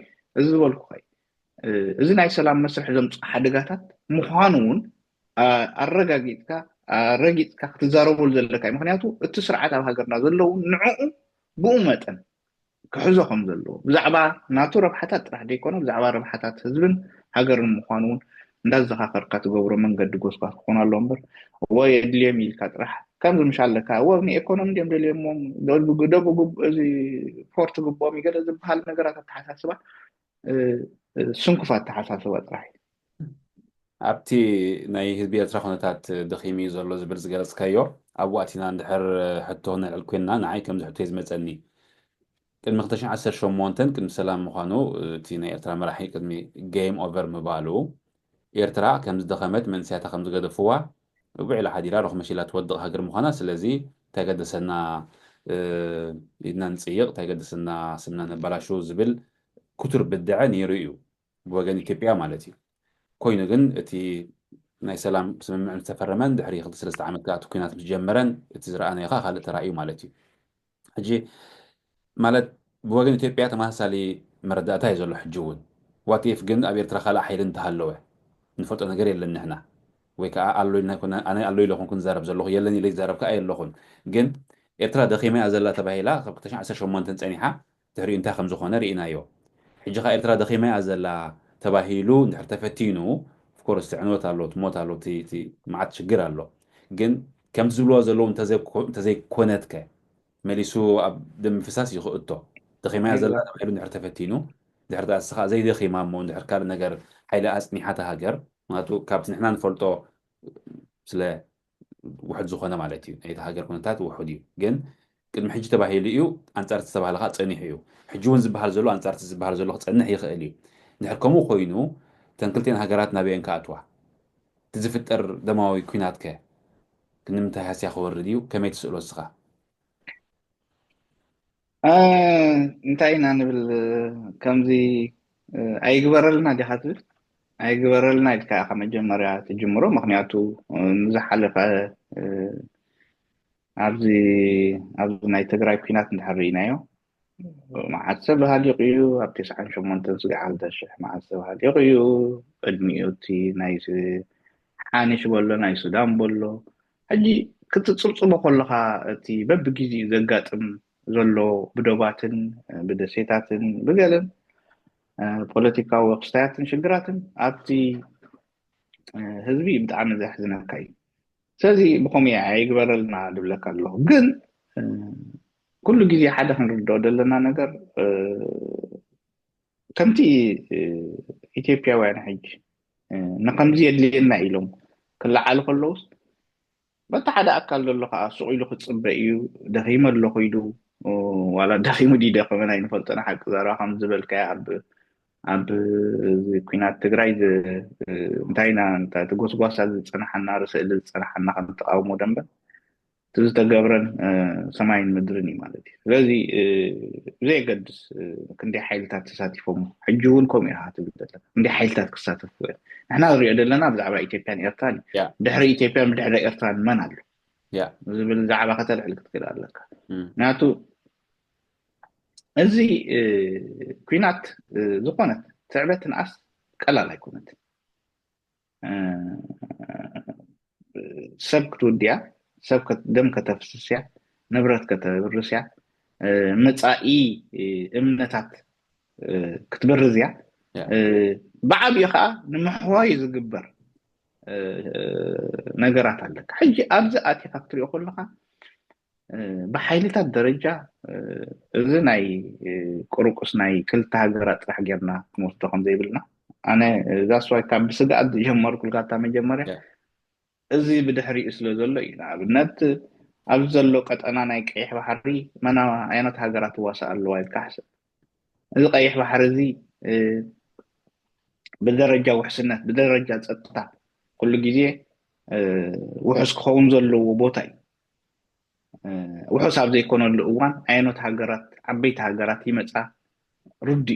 እዚ ዝበልኩ ኸ እዚ ናይ ሰላም መስርሕ ዘምፅኡ ሓደጋታት ምዃኑ እውን ረጊፅካ ክትዛረበሉ ዘለካ እዩ ምክንያቱ እቲ ስርዓት ኣብ ሃገርና ዘለዉ ንዕኡ ብኡ መጠን ክሕዞ ከም ዘለዎ ብዛዕባ ናቱ ረብሓታት ጥራሕ ደይኮነ ብዛዕባ ረብሓታት ህዝብን ሃገርን ምዃኑ እውን እንዳዘኻኸርካ ትገብሮ መንገዲ ጎስጓስ ክኾን ኣሎ እምበር ወይ ድልዮም ኢልካ ጥራሕ ከምዚ ምሻ ኣለካ ወይ ንኢኮኖሚ ድዮም ደልዮሞም እዚ ፖርት ግቦም ይገለ ዝበሃል ነገራት ኣተሓሳስባ ስንኩፋት ኣተሓሳስባ ጥራሕ እዩ ኣብቲ ናይ ህዝቢ ኤርትራ ኩነታት ደኺሙ እዩ ዘሎ ዝብል ዝገለፅካዮ ኣብ ዋእቲና እንድሕር ሕቶ ንልዕል ኮይንና ንዓይ ከምዚ ሕቶ እዩ ዝመፀኒ ቅድሚ 2018 ቅድሚ ሰላም ምዃኑ እቲ ናይ ኤርትራ መራሒ ቅድሚ ጌም ኦቨር ምባሉ ኤርትራ ከም ዝደኸመት መንስያታ ከም ዝገደፍዋ ውዕላ ሓዲራ ረኽመ መሲላ ትወድቕ ሃገር ምዃና ስለዚ ተገደሰና ኢድና ንፅይቕ ተገደሰና ስምና ነበላሹ ዝብል ኩቱር ብድዐ ነይሩ እዩ ብወገን ኢትዮጵያ ማለት እዩ ኮይኑ ግን እቲ ናይ ሰላም ስምምዕ ዝተፈረመን ድሕሪ 2-3 ዓመት ከዓ እቲ ኩናት ምስ ጀመረን እቲ ዝረኣናዮ ከዓ ካልእ ተራእዩ ማለት እዩ ሕጂ ማለት ብወገን ኢትዮጵያ ተመሳሳሊ መረዳእታ እዩ ዘሎ ሕጂ እውን ዋትፍ ግን ኣብ ኤርትራ ካልእ ሓይሊ እንተሃለወ ንፈልጦ ነገር የለን ንሕና ወይ ከዓ ኣነ ኣሎ ኢለኹም ክንዛረብ ዘለኹ የለን ኢለ ይዛረብ ከዓ የለኹን ግን ኤርትራ ደኺማ እያ ዘላ ተባሂላ ካብ 2018 ፀኒሓ ድሕሪኡ እንታይ ከም ዝኾነ ርኢናዮ ሕጂ ከዓ ኤርትራ ደኺማ እያ ዘላ ተባሂሉ እንድሕር ተፈቲኑ ፍኮርስ ትዕንወት ኣሎ ትሞት ኣሎ እቲ መዓት ሽግር ኣሎ ግን ከምቲ ዝብልዎ ዘለዉ እንተዘይኮነትከ መሊሱ ኣብ ደም ፍሳስ ይኽእቶ ደኺማ እያ ዘላ ተባሂሉ እንድሕር ተፈቲኑ ድሕር ተኣስኻ ዘይደኺማ እሞ እንድሕር ካልእ ነገር ሓይሊ ኣፅኒሓተ ሃገር ምክንያቱ ካብቲ ንሕና ንፈልጦ ስለ ውሕድ ዝኾነ ማለት እዩ ናይቲ ሃገር ኩነታት ውሑድ እዩ ግን ቅድሚ ሕጂ ተባሂሉ እዩ ኣንፃርቲ ዝተባሃለ ከዓ ፀኒሑ እዩ ሕጂ እውን ዝበሃል ዘሎ ኣንፃርቲ ዝበሃል ዘሎ ክፀንሕ ይኽእል እዩ እንድሕር ከምኡ ኮይኑ እተን ክልቴን ሃገራት ናበአን ከኣትዋ እቲ ዝፍጠር ደማዊ ኩናት ከ ንምንታይ ሃስያ ክወርድ እዩ ከመይ ትስእሎ እስኻ እንታይ ኢና ንብል ከምዚ ኣይግበረልና ዲኻ ትብል ኣይግበረልና ኢልካ ኢኻ መጀመርያ ትጅምሮ ምክንያቱ ንዝሓለፈ ኣብዚ ናይ ትግራይ ኩናት እንድሕር ርኢናዮ መዓት ሰብ ሃሊቑ እዩ ኣብ 98 ስጋዕ 2000 መዓት ሰብ ሃሊቑ እዩ ቅድሚኡ እቲ ናይ ሓኒሽ በሎ ናይ ሱዳን በሎ ሕጂ ክትፅብፅቦ ከለካ እቲ በብግዜ ዘጋጥም ዘሎ ብዶባትን ብደሴታትን ብገለን ፖለቲካዊ ክስታያትን ሽግራትን ኣብቲ ህዝቢ ብጣዕሚ ዘሕዝነካ እዩ ስለዚ ብከመይ ኣይግበረልና ድብለካ ኣለኹ ግን ኩሉ ግዜ ሓደ ክንርድኦ ዘለና ነገር ከምቲ ኢትዮጵያውያን ሕጂ ንከምዚ የድልየና ኢሎም ክለዓሉ ከለውስ በታ ሓደ ኣካል ዘሎ ከዓ ሱቕ ኢሉ ክፅበ እዩ ደኺመ ኣለኹ ኢሉ ዋላ ደኺሙ ዲደኸመን ኣይንፈልጦና ሓቂ ዘረባ ከም ዝበልካዮ ኣብ ኩናት ትግራይ እንታይ ኢና ትጎስጓሳ ዝፀናሓና ርስእሊ ዝፀናሓና ከም ተቃውሞ ደንበ ዝተገብረን ሰማይን ምድርን እዩ ማለት እዩ ስለዚ ዘየገድስ ክንደይ ሓይልታት ተሳቲፎም ሕጂ እውን ከምኡ ኢኻ ትብል ዘለካ ክንደይ ሓይልታት ክሳተፉ ንሕና ንሪኦ ዘለና ብዛዕባ ኢትዮጵያን ኤርትራን ድሕሪ ኢትዮጵያን ብድሕሪ ኤርትራን መን ኣሎ ዝብል ዛዕባ ከተልዕል ክትክእል ኣለካ ምክንያቱ እዚ ኩናት ዝኾነት ትዕበት ንኣስ ቀላል ኣይኮነት ሰብ ክትውድያ ሰብ ደም ከተፍስስያ ንብረት ከተብርስያ መፃኢ እምነታት ክትበርዝያ ብዓብዪ ከዓ ንምሕዋይ ዝግበር ነገራት ኣለካ ሕጂ ኣብዚ ኣቲኻ ክትሪኦ ከለካ ብሓይልታት ደረጃ እዚ ናይ ቁርቁስ ናይ ክልተ ሃገራት ጥራሕ ጌርና ክንወስዶ ከም ዘይብልና ኣነ ዛስዋይ ካብ ብስጋኣት ጀመርኩ ልካታ መጀመርያ እዚ ብድሕሪኡ ስለ ዘሎ እዩ ንኣብነት ኣብዚ ዘሎ ቀጠና ናይ ቀይሕ ባሕሪ መና ዓይነት ሃገራት ዋሳእ ኣለዋ ኢልካ ሓስብ እዚ ቀይሕ ባሕሪ እዚ ብደረጃ ውሕስነት ብደረጃ ፀጥታ ኩሉ ግዜ ውሕስ ክኸውን ዘለዎ ቦታ እዩ ውሕስ ኣብ ዘይኮነሉ እዋን ዓይነት ሃገራት ዓበይቲ ሃገራት ይመፃ ሩዲ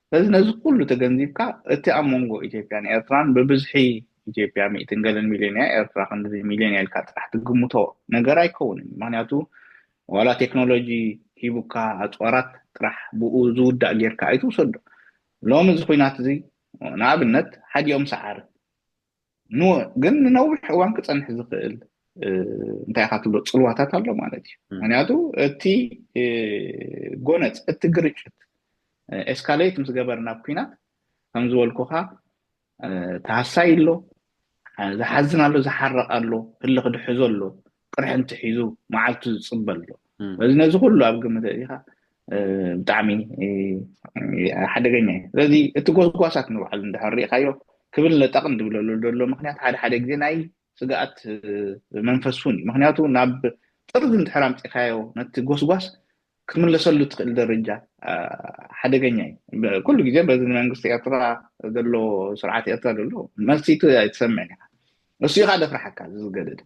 ስለዚ ነዚ ኩሉ ተገንዚብካ እቲ ኣብ መንጎ ኢትዮጵያን ኤርትራን ብብዝሒ ኢትዮጵያ 100 ሚልዮን ኤርትራ ክንዲ ሚልዮን ኢልካ ጥራሕ ትግምቶ ነገር ኣይከውንን ምክንያቱ ዋላ ቴክኖሎጂ ሂቡካ ኣፅዋራት ጥራሕ ብኡ ዝውዳእ ጌርካ ኣይትውሰዶ ሎሚ እዚ ኩናት እዚ ንኣብነት ሓዲኦም ሰዓር ግን ንነዊሕ እዋን ክፀንሕ ዝኽእል እንታይ ኢኻ ትብሎ ፅልዋታት ኣሎ ማለት እዩ ምክንያቱ እቲ ጎነፅ እቲ ግርጭት ኤስካሌት ምስ ገበርና ኩናት ከም ዝበልኩኻ ተሃሳይ ኣሎ ዝሓዝን ኣሎ ዝሓረቕ ኣሎ ህሊ ክድሕዞ ኣሎ ቅርሕንቲ ሒዙ መዓልቱ ዝፅበሎ በዚ ነዚ ኩሉ ኣብ ግምት ኢኻ ብጣዕሚ ሓደገኛ እዩ ስለዚ እቲ ጎስጓሳት ንባዕሉ እንድሕር ሪኢኻዮ ክብል ለጠቕን ድብለሉ ዘሎ ምክንያት ሓደ ግዜ ናይ ስጋኣት መንፈስ እውን እዩ ምክንያቱ ናብ ጥርዚ እንድሕር ኣምፂኻዮ ነቲ ጎስጓስ ክትምለሰሉ ትኽእል ደረጃ ሓደገኛ እዩ ኩሉ ግዜ በዚ መንግስቲ ኤርትራ ዘሎ ስርዓት ኤርትራ ዘሎ መልሲቱ ኣይትሰምዕን ኢኻ እሱ ኢኻ ደፍራሓካ ዝገደድ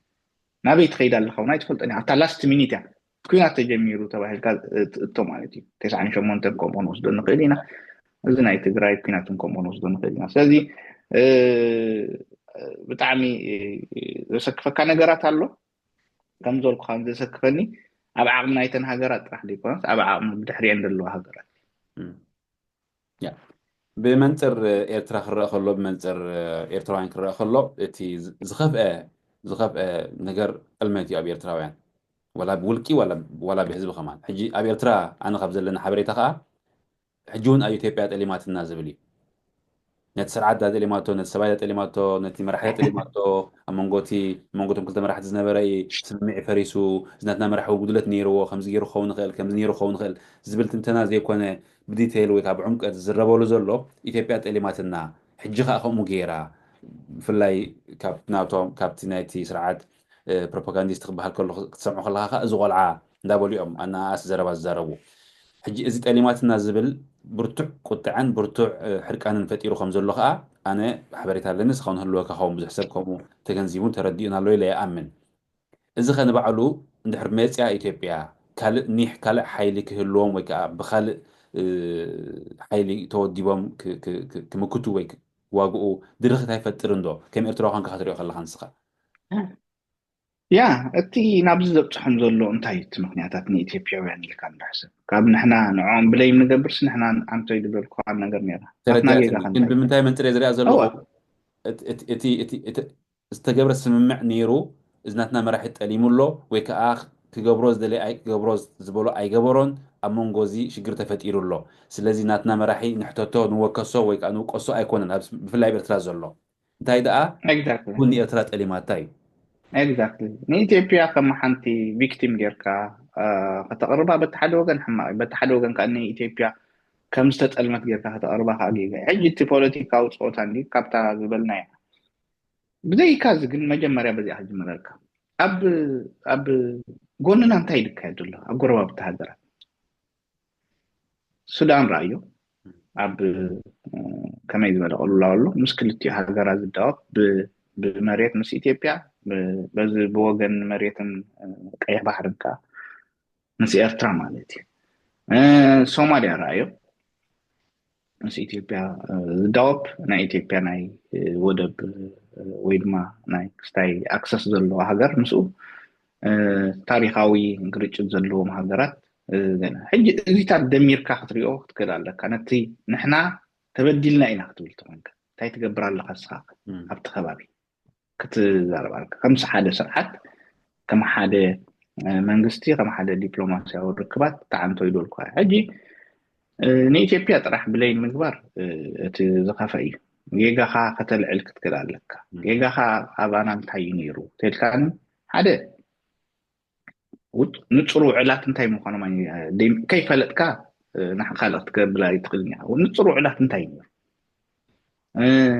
ናበይ ትኸይድ ኣለኻ እውን ኣይትፈልጦን ኢኻ ኣብታ ላስት ሚኒት እያ ኩናት ተጀሚሩ ተባሂልካ እቶ ማለት እዩ 98 ከምኡ ንወስዶ ንኽእል ኢና እዚ ናይ ትግራይ ኩናትን ከምኡ ንወስዶ ንኽእል ኢና ስለዚ ብጣዕሚ ዘሰክፈካ ነገራት ኣሎ ከም ዝበልኩኻ ዘሰክፈኒ ኣብ ዓቕሚ ናይተን ሃገራት ጥራሕ ዘይኮነስ ኣብ ዓቕሚ ብድሕሪአን ዘለዋ ሃገራት ብመንፅር ኤርትራ ክረአ ከሎ ብመንፅር ኤርትራውያን ክረአ ከሎ እቲ ዝኸፍአ ነገር ዕልመት እዩ ኣብ ኤርትራውያን ወላ ብውልቂ ወላ ብሕዝቢ ከማን ሕጂ ኣብ ኤርትራ ኣነ ካብ ዘለና ሓበሬታ ከዓ ሕጂ እውን ኣብ ኢትዮጵያ ጠሊማትና ዝብል እዩ ነቲ ስርዓት ጠሊማቶ ነቲ ሰብኣይ ጠሊማቶ ነቲ መራሒ ጠሊማቶ ኣብ መንጎቶም ክልተ መራሕቲ ዝነበረ ስምምዕ ፈሪሱ ዝናትና መራሒ ጉድለት ነይርዎ ከምዚ ገይሩ ክኸውን ይኽእል ከምዚ ነይሩ ክኸውን ይኽእል ዝብል ትንተና ዘይኮነ ብዲቴይል ወይ ከዓ ብዕምቀት ዝረበሉ ዘሎ ኢትዮጵያ ጠሊማትና ሕጂ ከዓ ከምኡ ገይራ ብፍላይ ካብቲ ናይቲ ስርዓት ፕሮፓጋንዲስት ክበሃል ከሎ ክትሰምዖ ከለካ ከዓ እዚ ቆልዓ እንዳበሉ እዮም ኣናኣስ ዘረባ ዝዛረቡ ሕጂ እዚ ጠሊማትና ዝብል ብርቱዕ ቁጥዐን ብርቱዕ ሕርቃንን ፈጢሩ ከም ዘሎ ከዓ ኣነ ሓበሬታ ኣለኒ እስኻ ንህልወካ ኸውን ብዙሕ ሰብ ከምኡ ተገንዚቡን ተረዲኡን ኣሎ ኢለ ይኣምን እዚ ኸ ንባዕሉ እንድሕር መፅያ ኢትዮጵያ ካልእ ሓይሊ ክህልዎም ወይ ከዓ ብካልእ ሓይሊ ተወዲቦም ክምክቱ ወይ ዋግኡ ድርኽት ኣይፈጥርን ዶ ከም ኤርትራ ኮንካ ክትሪኦ ከለካ ንስኻ ያ እቲ ናብዚ ዘብፅሖም ዘሎ እንታይ እቲ ምክንያታት ንኢትዮጵያውያን ኢልካ እንዳሕሰብ ካብ ንሕና ንዖም ብለይ ንገብርስ ንሕና ኣንቶይ ድበልኩ ነገር ነራ ግን ብምንታይ መንፅር ዝሪኣ ዘለኹ እቲ ዝተገብረ ስምምዕ ነይሩ إذناتنا مراحل تقليمولو ويكأخ كجبروز دلي أي كجبروز زبولو أي جبرون أمون جوزي شجر تفتيرو الله سلزي ناتنا مراحل نحتاجه نوكسو ويكأنو قصو أيكونن أبس في اللعب إرتراز الله انتهي ده exactly كوني إرترات كلماتاي exactly نيتيبيا كما حنتي victim جيركا فتقربها بتحد وجن حما بتحد وجن كأني إثيوبيا كم ستألمت جيركا فتقربها حقيقة حجة بوليتيكا وصوت عندي كابتا قبلنا بدأي كاز جن مجمع بدي أحد مرالك أب قلنا ننتهي لك هذا الله أقربها بتهدر السودان رأيه أب كما يزمل الله مشكلتي هاجر از الدواب بمريت مس إثيوبيا بز بوجن مريت كأي بحر كا مس إيرترا مالتي سوماليا رأيه مس إثيوبيا الدواب نا إثيوبيا ناي ودب ويدما ناي ستاي أكسس زلوا هاجر مسو تاريخاوي نقرأ زلوا مهاجرات حج زيتات دمير كاختريو كده لك كانت نحنا تبدلنا إنا كتبل تمانك تاي تقبر الله خاصها أبت خبابي كتزارب عليك خمس حادة سرحات كم حادة منغستي كم حادة دبلوماسيا والركبات تعنتو يدول كواي حجي نيتي بيا طرح بلين مقبار تزخافي جيغا خا قتل علك كده لك جيغا خا أبانا متحينيرو تلكان حادة ونتصروا علات انتاي مخانو ماني كيف لتك نحن خالقتك بلا يتقلني ونتصروا علات انتاي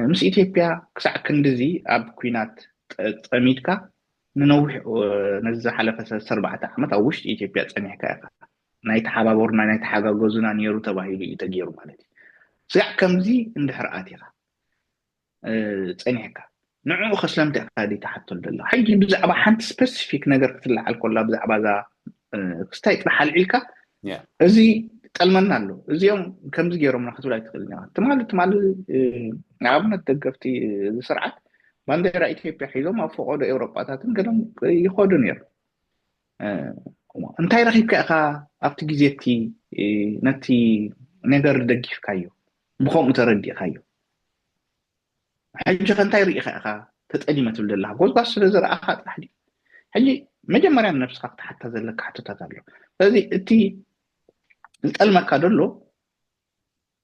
مس إثيوبيا كسع كندزي أب كوينات تقميتك ننوح نزح على فساد 4 عامات أو وش إثيوبيا تسمح كأخا نايت حبابورنا نايت حاجة جوزنا نيرو تباهيلو يتجيرو مالتي سع كمزي اندحر آتيها تسمح نوعو خسلمت هذه تحت الله حيجي بزعبا حنت سبيسيفيك نقدر تطلع على الكل بزعبا ذا كستايت بحال عيلكا ازي تلمنا له ازيوم كم زيرو من خطو لا يتخلني تمال عابنا تدقفتي بسرعه بانديرا إثيوبيا حيلو ما فوق اوروبا تاتن قدم يخودون ير انتي رخيب كاخا ابت جيزيتي نتي نقدر دقيف كايو بخوم تردي كايو حاجة كان تايري أخا تتألي تقول الله قول بس لزر أخا تحدي حاجة مجمع نفس خط حتى ذلك حتى تتعلم هذه تي الألمة كادلو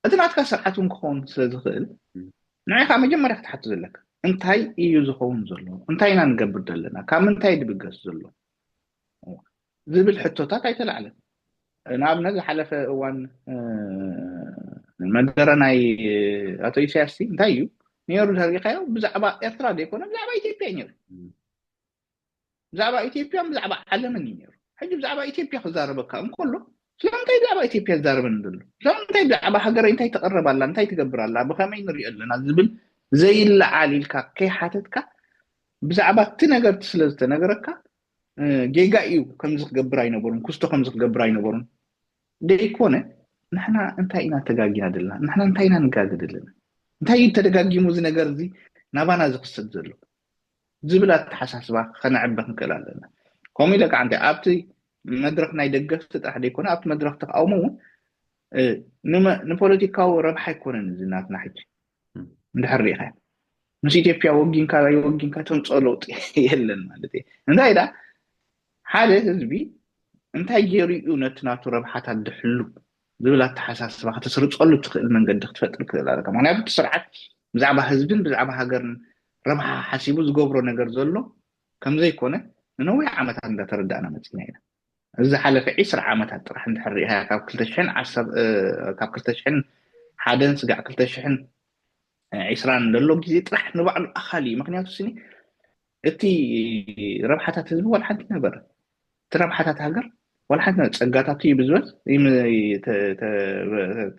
أدنى أتكسر حتى مكون سلزخل نعيقا مجمع حتى ذلك انت هاي إيو زخون زلو انت هاي نانقبر دلنا كام انت هاي دبقس زلو ذي بالحتوتات هاي تلعلم نعم نزل حلف وان المدرنا أتوي سياسي انت هايو نيرو تاريخيو بزعبا إرترا ديكونا بزعبا إثيوبيا نيرو بزعبا إثيوبيا بزعبا علمني نيرو حجي بزعبا إثيوبيا خزاربك أم كله سلام تاي بزعبا إثيوبيا زاربن دلو سلام تاي بزعبا حقر انتاي تقرب الله انتاي تقبر الله بخامين ريال لنا زبل زي اللعالي لك كي حاتتك بزعبا تنقر تسلز تنقرك جيغا إيو كمزق قبراي نبورن كستو كمزق قبراي نبورن ديكونا نحنا انتاي إنا تقاقينا دلنا نحنا انتاي إنا نقاقد دلنا انتاي تدقاقي موزي نقر زي نابانا زقصد زلو زبلات حساسبا خنا عبك نكلال لنا كومي لك عندي أبتي مدرك ناي دقفت تحدي يكون أبت مدرك تقاومو نما نبوليتيكاو ربح يكون نزلنات نحجي ندحريخا مش إثيوبيا وجين كا يوجين كا تنصلوت يلن مالتي انتاي دا حالة حزبي انتاي جيري يونتنا ربحات الدحلو زبلات حساسبا تسرب صلو تخيل من قد تفتر كذا لك ما انا بتسرعت بزعبا حزبين بزعبا هاجر ربح حسيبو زغبرو نجر زلو كم زي كونه نوي عامات عند تردانا متينا اذا حلف 10 عامات راح نحريها كاب كلتشحن 10 كاب كلتشحن حدن سقع كلتشحن 20 دلو جزي طرح نبعل اخالي مخنياتو سني اتي ربحات حزب ولا حد نبر تربحات هاجر ولا حد تصقاتاتي بزوز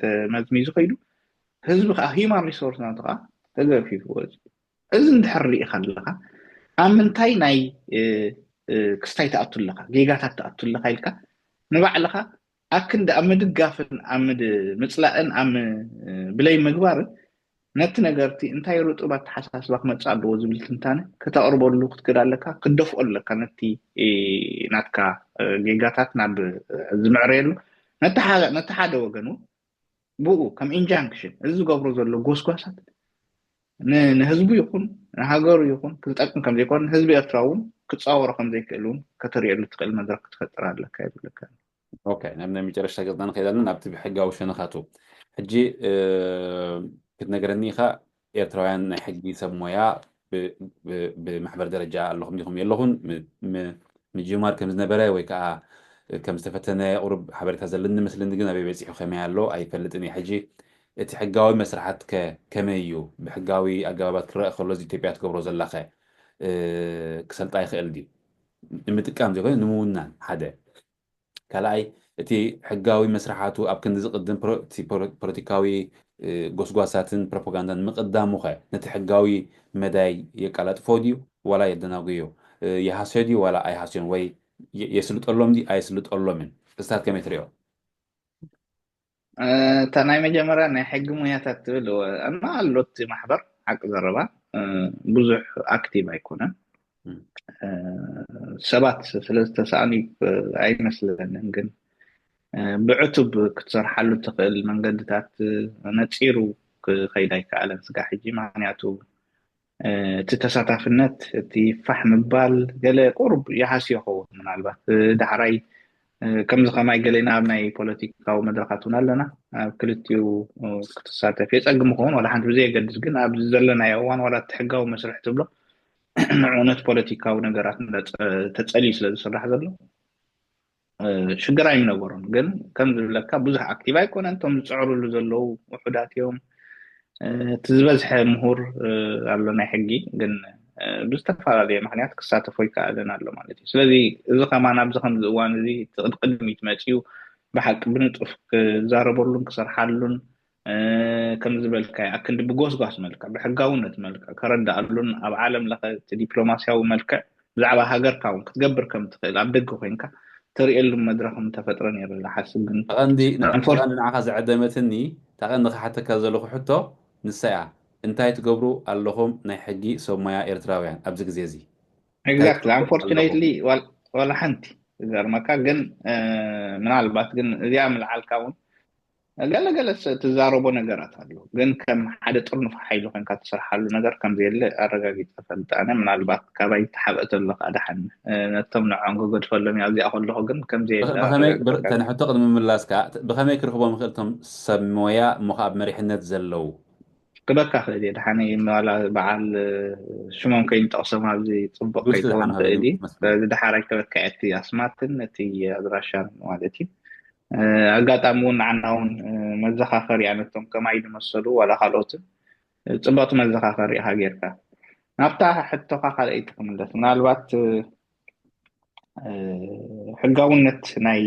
مزميزو خيدو حزب هيومن ريسورس نطقا تغفي فوز اذن تحري خلقها امنتاي ناي كستاي تاطل لك جيغاتات تاطل لك يلك نبعلها اكند امد غافن امد مصلان ام بلاي مغبار نت نغرتي انتاي رطبات حساسبك مصادو زبل تنتانه كتقربولو كتكدالك كدفقل لك نتي ناتكا جيغاتات ناب زمعريلو نتحاده وغنو بو كم انجانكشن ازو غبرو زلو غوسغوسات نهزبو يكون هاغر يكون كتطقم كم يكون حزب يتراون كتصاوركم زي كلون كتري اللي تقل مدرك تخطر على كايد ولا كان اوكي نبنا ميجرش تاقدنا خيدنا نبتي بحقا وشنخاتو حجي كتنقرني خا ኤርትራውያን ናይ ሕጊ ሰብ ሞያ ብማሕበር ደረጃ ኣለኹም ዲኹም የለኹን ምጅማር ከም ዝነበረ ወይ ከዓ ከም ዝተፈተነ ቁርብ ሓበሬታ ዘለኒ ምስልኒ ግን ኣበይ በፂሑ ከመይ ኣሎ ኣይፈልጥን እየ ሕጂ እቲ ሕጋዊ መስራሓት ከመይ እዩ ብሕጋዊ ኣገባባት ክረአ ከሎ እዚ ኢትዮጵያ ትገብሮ ዘላኸ ክሰልጣ ይኽእል ድዩ ንምጥቃም ዘይኮነ ንምውናን ሓደ ካልኣይ እቲ ሕጋዊ መስራሓቱ ኣብ ክንዲ ዝቅድም ፖለቲካዊ ጎስጓሳትን ፕሮፓጋንዳን ምቅዳሙ ኸ ነቲ ሕጋዊ መዳይ የቃላጥፎ ድዩ ዋላ የደናጉዮ የሃስዮ ድዩ ዋላ ኣይሃስዮን ወይ የስልጠሎም ዲ ኣይስልጠሎምን እስታት ከመይ ትሪኦ እታ ናይ መጀመርያ ናይ ሕጊ ሙያታት ትብል እና ኣሎት ማሕበር ሓቂ ዘረባ ብዙሕ ኣክቲቭ ኣይኮነን ሰባት ስለዝተሰኣኒ ኣይመስለንን ግን ብዕቱብ ክትሰርሓሉ ትኽእል መንገድታት ነፂሩ ክኸይድ ኣይከኣለን ስጋሕ ሕጂ ምክንያቱ እቲ ተሳታፍነት እቲ ፋሕ ምባል ገለ ቁርብ ይሃስዮ ይኸውን ምናልባት ዳሕራይ ከምዚ ከማይ ገሌና ኣብ ናይ ፖለቲካዊ መድረኻት እውን ኣለና ኣብ ክልቲኡ ክትሳተፍ የፀግም ክኸውን ዋላ ሓንቲ ብዘይ የገድስ ግን ኣብ ዘለናዮ እዋን ዋላ እቲ ሕጋዊ መስርሕ ትብሎ ንዑነት ፖለቲካዊ ነገራት ተፀልዩ ስለ ዝስራሕ ዘሎ ሽግር ኣይምነበሮን ግን ከም ዝብለካ ብዙሕ ኣክቲቭ ኣይኮነን እቶም ዝፅዕሩሉ ዘለው ውሑዳት እዮም እቲ ዝበዝሐ ምሁር ኣሎ ናይ ሕጊ ግን ብዝተፈላለየ ምክንያት ክሳተፎ ይከኣለን ኣሎ ማለት እዩ ስለዚ እዚ ከማን ኣብዚ ከምዚ እዋን እዚ ቅድሚት መፅኡ ብሓቂ ብንጡፍ ክዛረበሉን ክሰርሓሉን ከም ዝበልካ ኣክንዲ ብጎስጓስ መልክዕ ብሕጋውነት መልክዕ ከረዳእሉን ኣብ ዓለም ለኸ እቲ ዲፕሎማስያዊ መልክዕ ብዛዕባ ሃገርካ እውን ክትገብር ከም ትኽእል ኣብ ደገ ኮይንካ تريال مدرخ متفترن يرلا حسب من عندي نعاق زعدمتني تاقن حتى كذا حتى نساء انتي تقبروا اللهم ناي حقي سومايا ايرتراويان ابزق زيزي exactly unfortunately ولا حنتي اذا ما كان من البات جن يعمل على الكون قال تزاربو ነገራት አሉ ግን ከም ሓደ ጥርንፍ ሓይሉ ኮንካ ተሰርሓሉ ነገር ከም ዘየለ ኣረጋጊጽ ተፈልጥ ኣነ ምናልባት ካባይ ተሓበተ ለኻ ዳሕን ነቶም ንዓንጎ ገድፈሎም ያዚ ኣኸለኹ ግን ከም ዘየለ በኸመይ ተንሕቶ ቅድሚ ምላስካ በኸመይ ክርክቦም ምኽእልቶም ሰብ ሞያ ሞኻብ መሪሕነት ዘለው ክበካ ክእልየ ዳሓነ ዋላ በዓል ሽሞም ከይንጠቕሶም ኣብዚ ፅቡቅ ከይትኾን ትእሊ ድሓራይ ክበካ እቲ ኣስማትን እቲ ኣድራሻን ማለት እዩ አጋጣሚውን ዓናውን መዘኻኸሪ ያነቶም ከማይ ድመሰሉ ወላ ካልኦት ጽቡቅ መዘኻኸሪ ሃገርካ ናብታ ሕቶኻ ካልአይ ትክምለት ምናልባት ሕጋውነት ናይ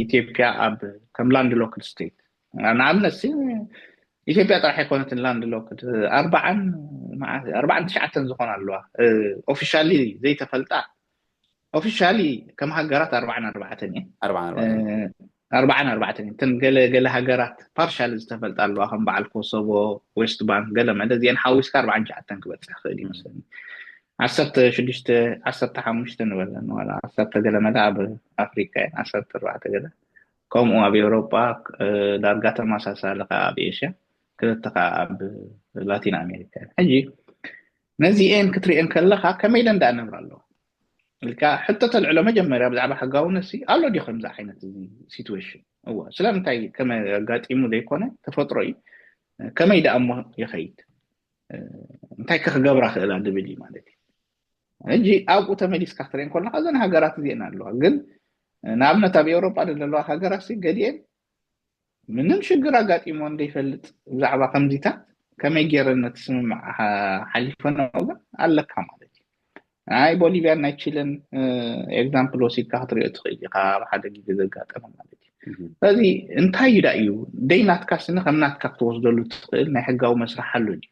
ኢትዮጵያ ኣብ ከም ላንድ ሎክድ ስቴት ንኣብነት ኢትዮጵያ ጥራሕ ኣይኮነት ላንድ ሎክድ 40 9 ዝኾና ኣለዋ ኦፊሻሊ ዘይተፈልጣ officially كم هجرات 44 تنقل هجرات partial استفلت الله هم بعد كوسوفو ويست بان قال ما ده زين حاوس 40 حتى كبت خلي مثلا عصرت شدشت عصرت حمشت ولا عصرت قال ما ده افريقيا عصرت 4 كده كم ابي اوروبا درجات ما سالقه ابي اسيا كده تقع بلاتين امريكا اجي نزيين كتري ان كلها كميدان دا نمر الله الكا حتى العلماء مجمرة بزعبا حقاو نسي قالوا دي خمزة حينة سيتويشن هو سلام تاي كما قات إيمو ديكونا تفطري كما يدا أمو يخيط تاي كخقابرا خيلا دبلي مالتي نجي أو تمديس كاخترين كلنا خزان هقارات دينا اللوها قل نعبنا تابي أوروبا للوها هقارات سي قديين منن شقرا قات إيمو دي فلت بزعبا خمزيتا كما يجيرنا تسمع حليفنا قال لك كما አይ ቦሊቪያ ናይ ቺለን ኤግዛምፕል ወሲድካ ክትሪኦ ትኽእል ኢኻ ኣብ ሓደ ግዜ ዘጋጠመ ማለት እዩ ስለዚ እንታይ ይዳእዩ ደይናትካ ስነ ከምናትካ ክትወስደሉ ትኽእል ናይ ሕጋዊ መስርሕ ኣሎ እዩ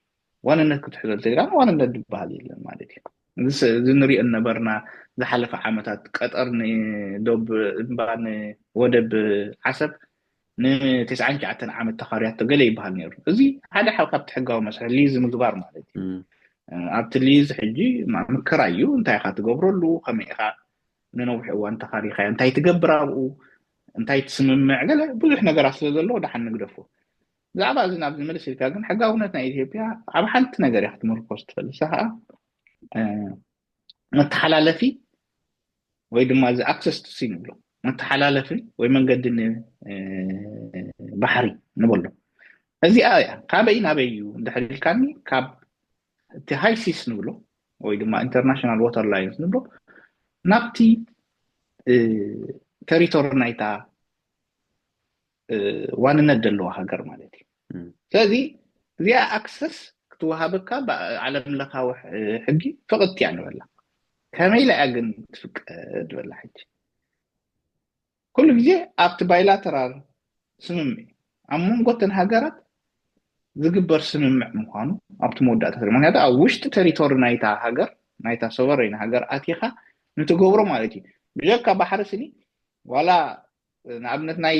ዋንነት ክትሕዘል ትግራ ዋንነት ድበሃል የለን ማለት እዩ እዚ ንሪኦ ነበርና ዝሓለፈ ዓመታት ቀጠር ንዶብ እምባን ወደብ ዓሰብ ን99 ዓመት ተኻርያቶ ገለ ይበሃል ነይሩ እዚ ሓደ ካብቲ ሕጋዊ መስርሕ ሊዝ ምግባር ማለት እዩ ኣብቲ ሊዝ ሕጂ ምክራዩ እንታይ ኢኻ ትገብረሉ ከመይ ኢኻ ንነዊሕ እዋን ተኻሪኻ እንታይ ትገብር ኣብኡ እንታይ ትስምምዕ ገለ ብዙሕ ነገራት ስለ ዘለዎ ዳሓን ንግደፎ ብዛዕባ እዚ ናብ ዝመልስ ኢልካ ግን ሕጋውነት ናይ ኢትዮጵያ ኣብ ሓንቲ ነገር ኢኻ ክትምርኮስ ትፈልሳ ከዓ متحلالفي ወይ ድማ ዚ access to sea ንብሎ መተሓላለፊ ወይ መንገዲ ባሕሪ ንብሎ እዚኣ እያ ካበይ ናበይ እዩ እንድሕሪልካኒ ካብ እቲ ሃይ ሲስ ንብሎ ወይ ድማ ኢንተርናሽናል ዋተር ላይንስ ንብሎ ናብቲ ቴሪቶሪ ናይታ ዋንነት ዘለዎ ሃገር ማለት እዩ ስለዚ እዚኣ ኣክሰስ ክትወሃበካ ብዓለም ለኻዊ ሕጊ ፍቕቲ እያ ንበላ ከመይ ላይ ግን ትፍቀድ በላ ሕጂ ኩሉ ግዜ ኣብቲ ባይላተራል ስምምዕ ኣብ መንጎተን ሃገራት ዝግበር ስምምዕ ምዃኑ ኣብቲ መወዳእታ ምክንያቱ ኣብ ውሽጢ ቴሪቶሪ ናይታ ሃገር ናይታ ሶቨሬን ሃገር ኣቲኻ ንትገብሮ ማለት እዩ ብጀካ ባሕሪ ስኒ ዋላ ንኣብነት ናይ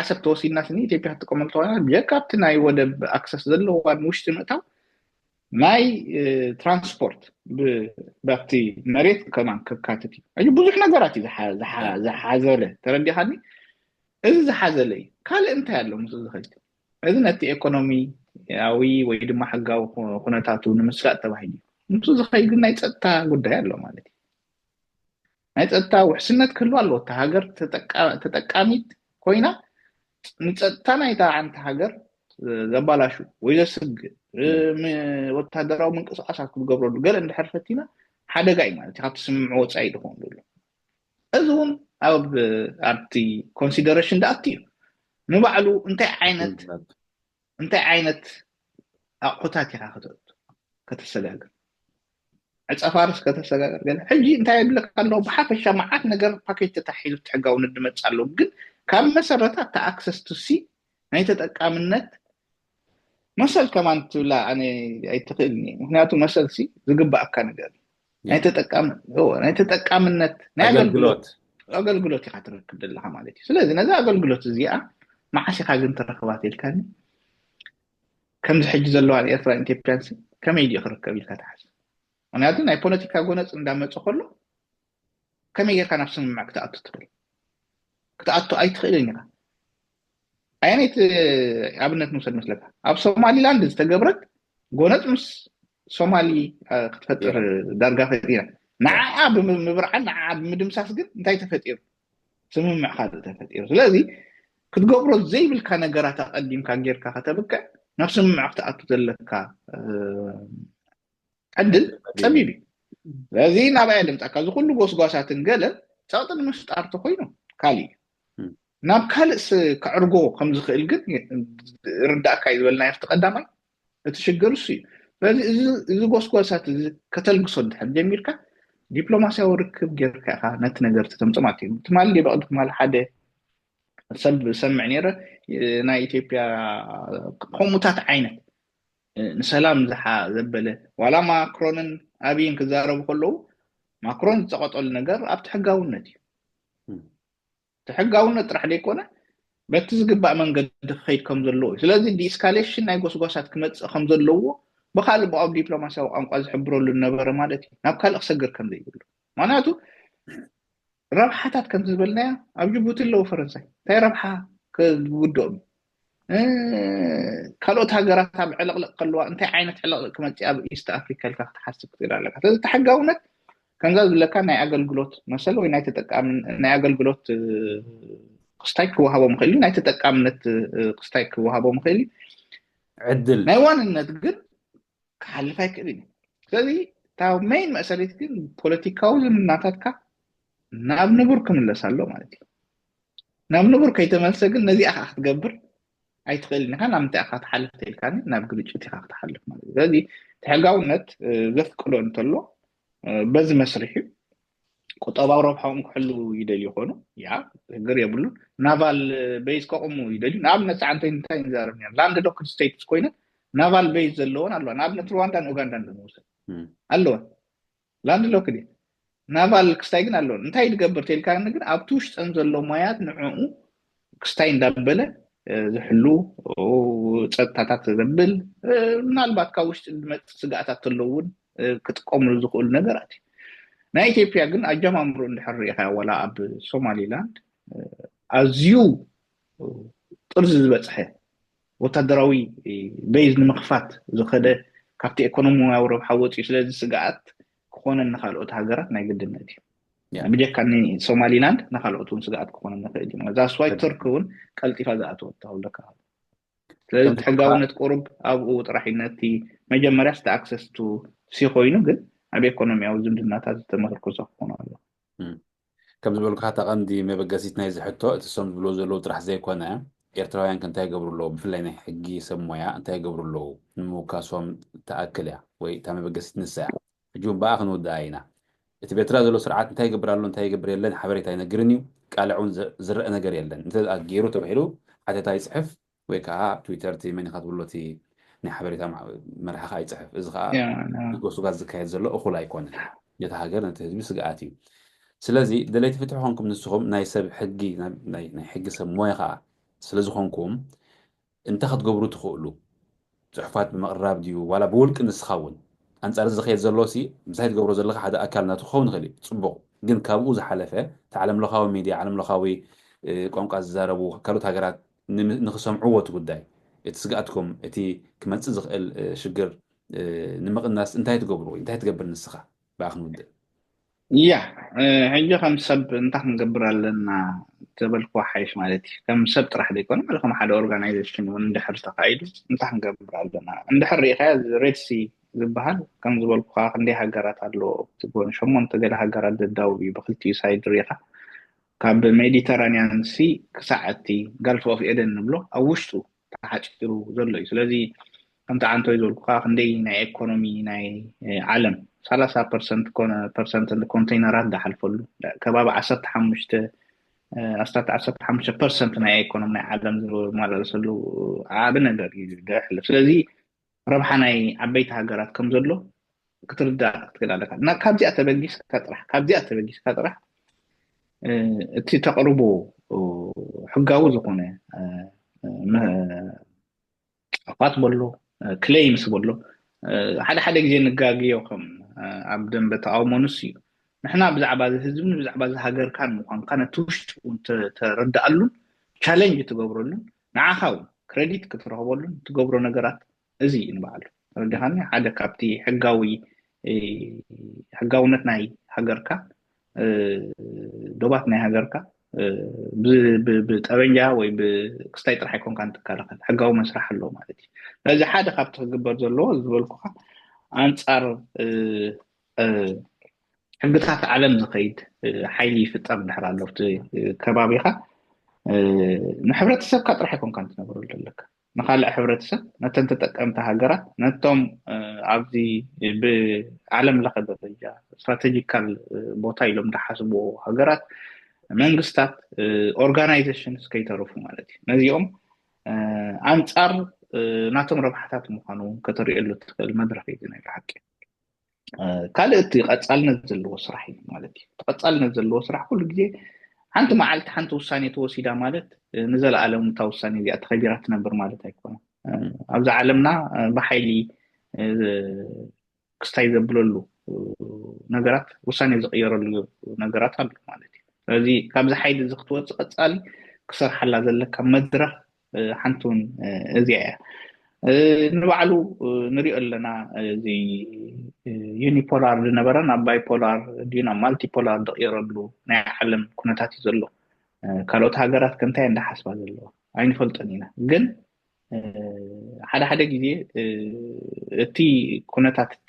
ዓሰብ ተወሲድና ስኒ ኢትዮጵያ ክትጥቀመሉ ተኮይና ብጀካ ኣብቲ ናይ ወደብ ኣክሰስ ዘለዋን ውሽጢ ምእታው ናይ ትራንስፖርት ብኣብቲ መሬት ከማን ከካትት እዩ ብዙሕ ነገራት እዩ ዝሓዘለ ተረዲኻኒ እዚ ዝሓዘለ እዩ ካልእ እንታይ ኣሎ ምስ ዝኸይድ እዚ ነቲ ኢኮኖሚያዊ ወይ ድማ ሕጋዊ ኩነታቱ ንምስላጥ ተባሂሉ ምስ ዝኸይድ ናይ ፀጥታ ጉዳይ ኣሎ ማለት እዩ ናይ ፀጥታ ውሕስነት ክህሉ ኣለዎ እታ ሃገር ተጠቃሚት ኮይና ንፀጥታ ናይታ ዓንቲ ሃገር ዘባላሹ ወይ ዘስግእ ወታደራዊ ምንቅስቃሳት ክገብረሉ ገለ እንድሕር ፈቲና ሓደጋ እዩ ማለት እዩ ካብቲ ስምምዕ ወፃኢ ድኾን ዘሎ እዚ እውን ኣብቲ ኮንሲደሬሽን ዳኣቲ እዩ ንባዕሉ እንታይ ዓይነት ኣቑሑታት ኢኻ ከተሰጋግር ዕፀፋርስ ከተሰጋግር ገለ ሕጂ እንታይ ይብለካ ኣለዎ ብሓፈሻ መዓት ነገር ፓኬጅ ተታሒዙ ትሕጋውነት ድመፅእ ኣለዎ ግን ካብ መሰረታት ኣክሰስ ቱ ሲ ናይ ተጠቃምነት መሰል ከማን ትብላ ኣነ ኣይትኽእልኒ ምክንያቱ መሰል ሲ ዝግባእካ ነገር ናይ ተጠቃምነት ናይ ኣገልግሎት ኢኻ ትረክብ ዘለኻ ማለት እዩ ስለዚ ነዚ ኣገልግሎት እዚኣ ማዓሲኻ ግን ተረክባት ኢልካኒ ከምዚ ሕጂ ዘለዋ ኤርትራ ኢትዮጵያን ከመይ ድዩ ክርከብ ኢልካ ትሓስብ ምክንያቱ ናይ ፖለቲካ ጎነፅ እንዳመፀ ከሎ ከመይ ጌርካ ናብ ስምምዕ ክትኣቱ ትኽእል ክትኣቱ ኣይትኽእልን ኢኻ ዓይነት ኣብነት ንውሰድ መስለካ ኣብ ሶማሊላንድ ዝተገብረት ጎነፅ ምስ ሶማሊ ክትፈጥር ዳርጋ ፈጢራ ንዓዓ ብምብርዓን ንዓዓ ብምድምሳስ ግን እንታይ ተፈጢሩ ስምምዕ ካልእ ተፈጢሩ ስለዚ ክትገብሮ ዘይብልካ ነገራት ኣቀዲምካ ጌርካ ከተብቅዕ ናብ ስምምዕ ክትኣቱ ዘለካ ዕድል ፀቢብ እዩ ስለዚ ናብኣየ ድምፃካ እዚ ኩሉ ጎስጓሳትን ገለ ፀቕጥን ምስጣር ተኮይኑ ካሊእ ናብ ካልእ ክዕርጎ ከም ዝኽእል ግን ርዳእካ እዩ ዝበልናዮ ኣብቲ ቀዳማይ እቲ ሽግር እሱ እዩ ስለዚ እዚ ጎስጓሳት ከተልግሶ እንድሕር ጀሚርካ ዲፕሎማስያዊ ርክብ ጌርካ ኢኻ ነቲ ነገር ተተምፅእ ማለት እዩ ትማሊ ብቅዲ ትማሊ ሓደ ሰብ ሰምዕ ነይረ ናይ ኢትዮጵያ ከምኡታት ዓይነት ንሰላም ዘበለ ዋላ ማክሮንን ኣብይን ክዛረቡ ከለዉ ማክሮን ዝፀቐጠሉ ነገር ኣብቲ ሕጋውነት እዩ ሕጋውነት ጥራሕ ዘይኮነ በቲ ዝግባእ መንገዲ ክኸይድ ከም ዘለዎ እዩ ስለዚ ዲስካሌሽን ናይ ጎስጓሳት ክመፅእ ከም ዘለዎ ብካልእ ብኣብ ዲፕሎማስያዊ ቋንቋ ዝሕብረሉ ነበረ ማለት እዩ ናብ ካልእ ክሰግር ከም ዘይብሉ ምክንያቱ ረብሓታት ከም ዝበልናያ ኣብ ጅቡቲ ኣለዉ ፈረንሳይ እንታይ ረብሓ ክውድኦም ካልኦት ሃገራት ኣብ ዕልቕልቕ ከለዋ እንታይ ዓይነት ዕልቕልቕ ክመፅእ ኣብ ኢስት ኣፍሪካ ኢልካ ክትሓስብ ክትእል ኣለካ ስለዚ እቲ ሕጋውነት ከምዛ ዝብለካ ናይ ኣገልግሎት መሰለ ወይ ናይ ናይ ኣገልግሎት ክስታይ ክወሃቦም ክእል ናይ ተጠቃምነት ክስታይ ክወሃቦም ክእል ዕድል ናይ ዋንነት ግን ክሓልፍ ኣይክእልን ስለዚ ታብ ሜይን መእሰሪት ግን ፖለቲካዊ ዝምናታትካ ናብ ንቡር ክምለስ ኣሎ ማለት እዩ ናብ ንቡር ከይተመልሰ ግን ነዚኣ ካ ክትገብር ኣይትኽእልን ኢኻ ናብ ምንታይ ኢኻ ትሓልፍ ተኢልካኒ ናብ ግልጭት ኢኻ ክትሓልፍ ማለት እዩ ስለዚ ሕጋውነት ዘፍቅዶ እንተሎ በዚ መስርሕ ቁጠባዊ ረብሓኦም ክሕሉ ይደልዩ ይኾኑ ያ ችግር የብሉን ናቫል ቤዝ ከቕሙ ይደልዩ ንኣብነት ሰዓንተ እንታይ ንዛረብ ነር ላንድ ሎክድ ስቴትስ ኮይነን ናቫል ቤዝ ዘለዎን ኣለዋ ንኣብነት ሩዋንዳን ኡጋንዳን ንውሰድ ኣለወን ላንድ ሎክድ ናቫል ክስታይ ግን ኣለወን እንታይ ይድገብር ተልካ ግን ኣብቲ ውሽጠን ዘሎ ሞያት ንዕኡ ክስታይ እንዳበለ ዝሕሉ ፀጥታታት ዘብል ምናልባት ካብ ውሽጢ ዝመፅእ ስጋኣታት ዘለውን ክጥቀምሉ ዝኽእሉ ነገራት እዩ ናይ ኢትዮጵያ ግን ኣጀማምሩ እንድሕር ሪኢኻ ዋላ ኣብ ሶማሊላንድ ኣዝዩ ጥርዚ ዝበፅሐ ወታደራዊ ቤዝ ንምኽፋት ዝኸደ ካብቲ ኢኮኖሚያዊ ረብሓ ወፂኡ ስለዚ ስጋኣት كون نخالقت هاجرات ناي قد النادي يا بيجي كان سوماليلاند نخالقتون سقات كون نخالقت ذا سواي تركون قلتي فازات وتاو لك ስለዚህ ተሕጋውነት ቁሩብ ኣብኡ ጥራሕነቲ መጀመርያ ስተ ኣክሰስ ቱ ሲ ኮይኑ ግን ኣብ ኢኮኖሚያዊ ዝምድናታት ዝተመርኮሰ ክኾኑ ኣሎ ከም ዝበልኩ ሓታ ቀንዲ መበገሲት ናይ ዝሕቶ እቲ ሶም ዝብሎ ዘለዉ ጥራሕ ዘይኮነ ኤርትራውያን ከ እንታይ ይገብሩ ኣለዉ ብፍላይ ናይ ሕጊ ሰብ ሞያ እንታይ ይገብሩ ኣለዉ ንምውካሶም ተኣክል እያ ወይ እታ መበገሲት ንሳ እያ ሕጂ እውን በኣ ክንውዳእ ኢና እቲ ቤትራ ዘሎ ስርዓት እንታይ ይገብር ኣሎ እንታይ ይገብር የለን ሓበሬታ ይነግርን እዩ ቃልዕ እውን ዝርአ ነገር የለን እንተ ገይሩ ተባሂሉ ሓተታ ይፅሕፍ ወይ ከዓ ትዊተር ቲ መን ኢኻ ትብሎ እቲ ናይ ሓበሬታ መርሓኻ ይፅሕፍ እዚ ከዓ ገሱ ጋር ዝካየድ ዘሎ እኹል ኣይኮነን ነቲ ሃገር ነቲ ህዝቢ ስግኣት እዩ ስለዚ ደለይቲ ፍትሒ ኮንኩም ንስኹም ናይ ሰብ ሕጊ ናይ ሕጊ ሰብ ሞያ ከዓ ስለ ዝኾንኩም እንታይ ክትገብሩ ትኽእሉ ፅሑፋት ብምቕራብ ድዩ ዋላ ብውልቂ ንስኻ እውን ኣንጻር ዝኸየድ ዘሎ ሲ ምሳይ ትገብሮ ዘለካ ሓደ ኣካል ናቱ ክኸውን ይኽእል እዩ ፅቡቕ ግን ካብኡ ዝሓለፈ እቲ ዓለምለኻዊ ሚድያ ዓለምለኻዊ ቋንቋ ዝዛረቡ ካልኦት ሃገራት ንክሰምዕዎ እቲ ጉዳይ እቲ ስግኣትኩም እቲ ክመፅእ ዝኽእል ሽግር ንምቕናስ እንታይ ትገብሩ እንታይ ትገብር ንስኻ በኣ ክንውድእ ያ ሕጂ ከም ሰብ እንታይ ክንገብር ኣለና ተበልኩ ሓይሽ ማለት እዩ ከም ሰብ ጥራሕ ዘይኮነ ማለት ከም ሓደ ኦርጋናይዜሽን እውን እንድሕር ተኻኢዱ እንታይ ክንገብር ኣለና እንድሕር ሪኢኻ ሬድሲ ዝበሃል ከም ዝበልኩ ክንደይ ሃገራት ኣሎ ትጎን 8 ገለ ሃገራት ዘዳው እዩ ብክልቲኡ ሳይድ ሪኢኻ ካብ ሜዲተራንያን ሲ ክሳዕ እቲ ጋልፍ ኦፍ ኤደን ንብሎ ኣብ ውሽጡ ተሓፂሩ ዘሎ እዩ ስለዚ ከምቲ ዓንቶ ዝበልኩ ክንደይ ናይ ኢኮኖሚ ናይ ዓለም 30% ኮነ ፐርሰንት ኮንቴይነራት ዳሓልፈሉ ከባቢ 15% ናይ ኢኮኖሚ ናይ ዓለም ዝመላለሰሉ ዓብ ነገር እዩ ድሕልፍ ስለዚ ረብሓ ናይ ዓበይቲ ሃገራት ከም ዘሎ ክትርዳእ ክትክእል ኣለካ እና ካብዚኣ ተበጊስካ ጥራሕ እቲ ተቕርቦ ሕጋዊ ዝኾነ ኣፋት በሎ ክሌይምስ በሎ ሓደ ግዜ ንጋግዮ ከም ኣብ ደንበ ተቃውሞንስ እዩ ንሕና ብዛዕባ ህዝብን ብዛዕባ ሃገርካን ምዃንካ ነቲ ውሽጡ ተረዳእሉን ቻሌንጅ ትገብረሉን ንዓኻ እውን ክሬዲት ክትረኽበሉን ትገብሮ ነገራት እዚ ንበዓሉ ረዲኻኒ ሓደ ካብቲ ሕጋውነት ናይ ሃገርካ ዶባት ናይ ሃገርካ ብጠበንጃ ወይ ብክስታይ ጥራሕ ይኮንካ እንትከላኸል ሕጋዊ መስራሕ ኣሎ ማለት እዩ ስለዚ ሓደ ካብቲ ክግበር ዘለዎ ዝበልኩኻ ኣንጻር ሕግታት ዓለም ዝኸይድ ሓይሊ ይፍጠር ድሕር ኣሎ ኣብቲ ከባቢኻ ንሕብረተሰብካ ጥራሕ ይኮንካ እንትነብረሉ ዘለካ ንካልእ ሕብረተሰብ ነተን ተጠቀምቲ ሃገራት ነቶም ኣብዚ ብዓለም ለኸ ደረጃ ስትራቴጂካል ቦታ ኢሎም ዝሓስብዎ ሃገራት መንግስታት ኦርጋናይዜሽንስ ከይተረፉ ማለት እዩ ነዚኦም ኣንጻር ናቶም ረብሓታት ምዃኑ ከተርእየሉ ትኽእል መድረኽ እዩ ናይ ሓቂ ካልእ እቲ ቀጻልነት ዘለዎ ስራሕ እዩ ማለት እዩ ተቐጻልነት ዘለዎ ስራሕ ኩሉ ግዜ ሓንቲ መዓልቲ ሓንቲ ውሳኔ ተወሲዳ ማለት ንዘለኣለም እታ ውሳኔ እዚኣ ተኸቢራ ትነብር ማለት ኣይኮነን ኣብዚ ዓለምና ብሓይሊ ክስታይ ዘብለሉ ነገራት ውሳኔ ዝቕየረሉ ነገራት ኣሎ ማለት እዩ ስለዚ ካብዚ ሓይሊ እዚ ክትወፅእ ቀጻሊ ክሰርሓላ ዘለካ መድረኽ ሓንቱን እዚኣ እያ ንባዕሉ ንሪኦ ኣለና እዚ ዩኒፖላር ዝነበረ ናብ ባይፖላር ድዩ ናብ ማልቲፖላር ዝቕየረሉ ናይ ዓለም ኩነታት እዩ ዘሎ ካልኦት ሃገራት ከንታይ እንዳሓስባ ዘለዎ ኣይንፈልጦን ኢና ግን ሓደ ግዜ እቲ ኩነታት እቲ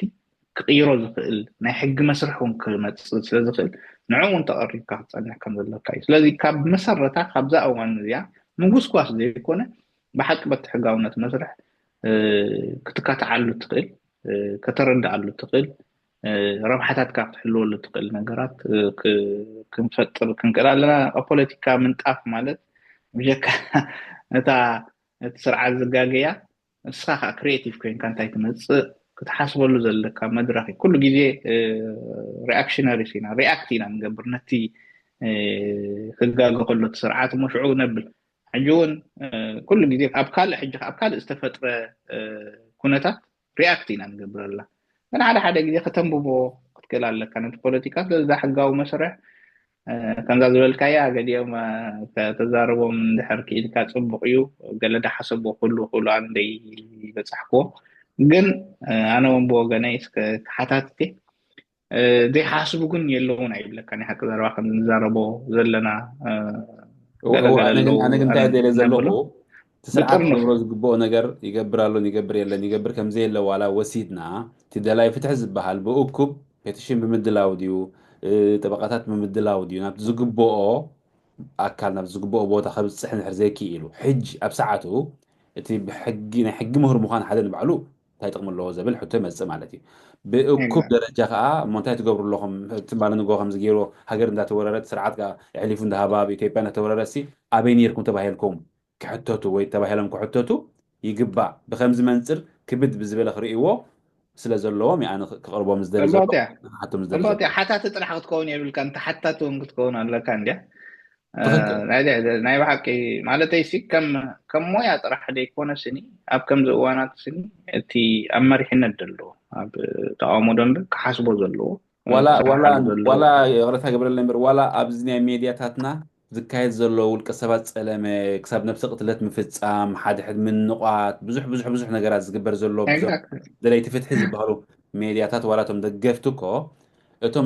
ክቕይሮ ዝኽእል ናይ ሕጊ መስርሕ እውን ክመፅእ ስለዝኽእል ንዕኡ እውን ተቐሪብካ ክትፀንሕ ከም ዘለካ እዩ ስለዚ ካብ መሰረታ ካብዛ እዋን እዚኣ ምጉስጓስ ዘይኮነ ብሓቂ በቲ ሕጋውነት መስርሕ ክትካትዓሉ ትኽእል ከተረዳእሉ ትኽእል ረብሓታት ካብ ትሕልወሉ ትኽእል ነገራት ክንፈጥር ክንክእል ኣለና ፖለቲካ ምንጣፍ ማለት ብጀካ እቲ ስርዓት ዝጋገያ ንስኻ ከዓ ክሪኤቲቭ ኮይንካ እንታይ ትመፅእ ክትሓስበሉ ዘለካ መድረኽ ኩሉ ግዜ ሪኣክሽነሪስ ኢና ሪኣክት ኢና ንገብር ነቲ ክጋገ ከሎ እቲ ስርዓት መሽዑ ነብል ሕጂ እውን ኩሉ ግዜ ኣብ ካልእ ዝተፈጥረ ኩነታት ሪኣክት ኢና ንገብር ኣለና ግን ሓደ ግዜ ከተንብቦ ክትክእል ኣለካ ነቲ ፖለቲካ ስለዛ ሕጋዊ መስርሕ ከምዛ ዝበልካያ ገዲኦም ተዛረቦም እንድሕር ክኢልካ ፅቡቕ እዩ ገለ ዳሓሰብዎ ኩሉ ኣንደይ ይበፅሕክዎ ግን ኣነ እውን ብወገነይ ክሓታትቴ دي حاسبو كن يلون عيب لك أنا حكى ذا واحد من زاربو زلنا قال هو قال أنا له كنت أنا قاعد نبله زلقه تسرعات بطرنف خبرز جبوا نجر يجبر له يجبر يلا يجبر كم زي اللي ولا وسيدنا تدلا يفتح زبها بأكب يتشين بمد الأوديو طبقات بمد الأوديو نبت زجبوا أكل نبت زجبوا بوتا خبز صحن حرزي كيلو حج أبسعته تي بحج مهر مخان حدا نبعلو هاي تقمر له زبل حتى مزة مالتي بأكب exact درجة منتهي تجبر لهم تبالنا جو خمس جيرو هاجر ندات وررت سرعات يحلفون ده باب إثيوبيا نتوررسي أبين يركون تباهلكم كحتوتو وي تباهلهم كحتوتو يقبع بخمس منصر كبد بزبالة خريقو سلا زلوهم يعني كقربوا مزدري زلو حتى مزدري زلو رباطي حتى تطرح تكون يقول كان حتى تكون على كان ده تخكر ناي بحكي مالتي سي كم مويا طرح دي كون سني اب كم زوانات سني تي امر حنا دلو اب تعامو دند كحسبو زلو سرحلو زلو ولا يغرتها قبل الليمبر ولا أبزني ميديا تاتنا زكاية زلو والقصبات سلامة كسب نفس قتلت مفتام حد من نقاط بزح نقرات زقبر زلو بزح exactly دلي تفتح زبهرو ميديا تات ولا تم دقفتكو اتم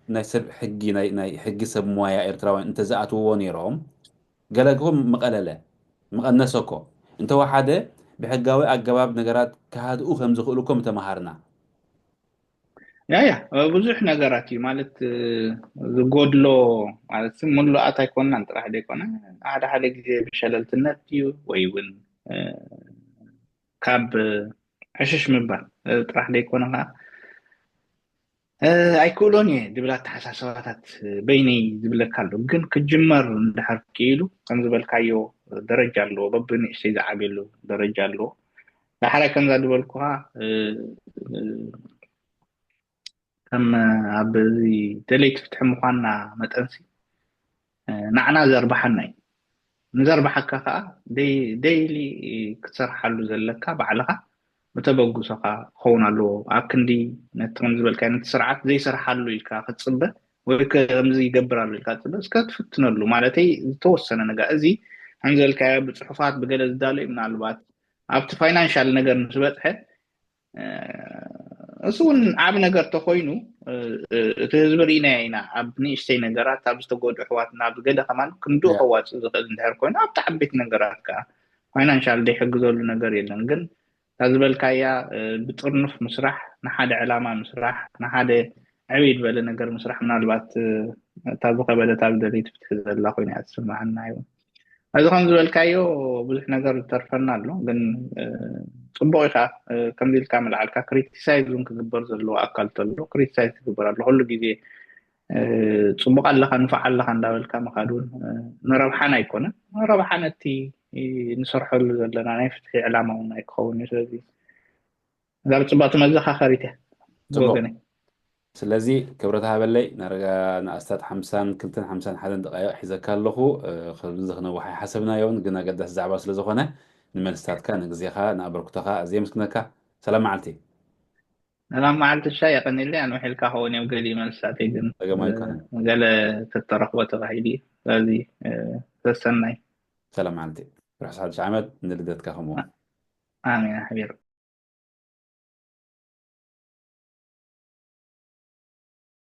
نايسب حقي ناي حقي سب مويا إرتراوين انت زقاتو ونيروم قالكم مقللة مقنسكو انت واحدة بحقاوي أقباب نقرات كهادو خمز خلوكم تمهارنا يا بزح نغراتي مالت زغودلو مالت مولو اتا يكون انت راح دي كون عاد حالي جي بشللتነት يو ويون كاب عشش مبال طرح دي كون ኣይክእሎን እየ ድብል ኣተሓሳስባታት በይነይ ዝብለካ ኣሎ ግን ክጅመር እንድሕር ክኢሉ ከም ዝበልካዮ ደረጃ ኣለዎ በብንእሽተይ ዝዓብየሉ ደረጃ ኣለዎ ዳሕራይ ከምዛ ዝበልኩካ ከም ኣብ ደለይቲ ፍትሒ ምኳንና መጠንሲ ንዓና ዘርባሓና እዩ ንዘርባሓካ ከዓ ደይሊ ክትሰርሓሉ ዘለካ ባዕልካ بتبغوسها خون له أكندي نتمنى زبل كانت سرعة زي سرحة له إلك ختصبه ويك رمزي يجبر له إلك بس كانت فتنة له مالتي توصل أنا جازي هنزل كاب صحفات بجلس دالي من البات أبت فاينانشال نجار نسبت حد أصلا عب نجار تخوينه تزبرينا هنا أبني إشتي نجارات أبست تقول حواتنا بجد كمان كندو حوات زغل نهار كوين أبت حبيت نجارات كا فاينانشال دي حق زول نجار يلنجن تزبلكايا بترنف مسرح نحاد علامة مسرح نحاد عبيد بلا نقر مسرح من البات تابقى بلا تابدا لي تفتح الله خويني أتسمع عنا أيوة هذا كان زبلكايو بزح نقر ترفلنا له لكن صبويخا كم دي الكامل على كريتيسايز لونك جبر زلو أكلت له كريتيسايز جبر له كل جدي صبوق الله نفعل الله عند الكام خادون نربحنا يكون نربحنا تي نصرح له لنا نفتح علامة ونايك خوني سلزي إذا بتصبات مزخة خريطة صبو بوغني ስለዚህ ክብረታ በለይ ናረጋ ንኣስታት 50 ክልተን 50 ሓደን ደቂቕ ሒዘካ ኣለኹ ከምዚ ክነውሓ ሓሰብናዮን ግን ኣገዳሲ ዛዕባ ስለ ዝኾነ ንመልስታትካ ንግዜኻ ንኣበርክቶኻ ኣዝየ ምስግነካ ሰላም መዓልቲ لما عملت الشاي يقني لي أنا وحيل كهوني وقالي من ساعتين ما يكون قال تترخبة غيدي هذه تستنى سلام معنتي روح سعد شعمت نلدتك خمو آمين يا حبيبي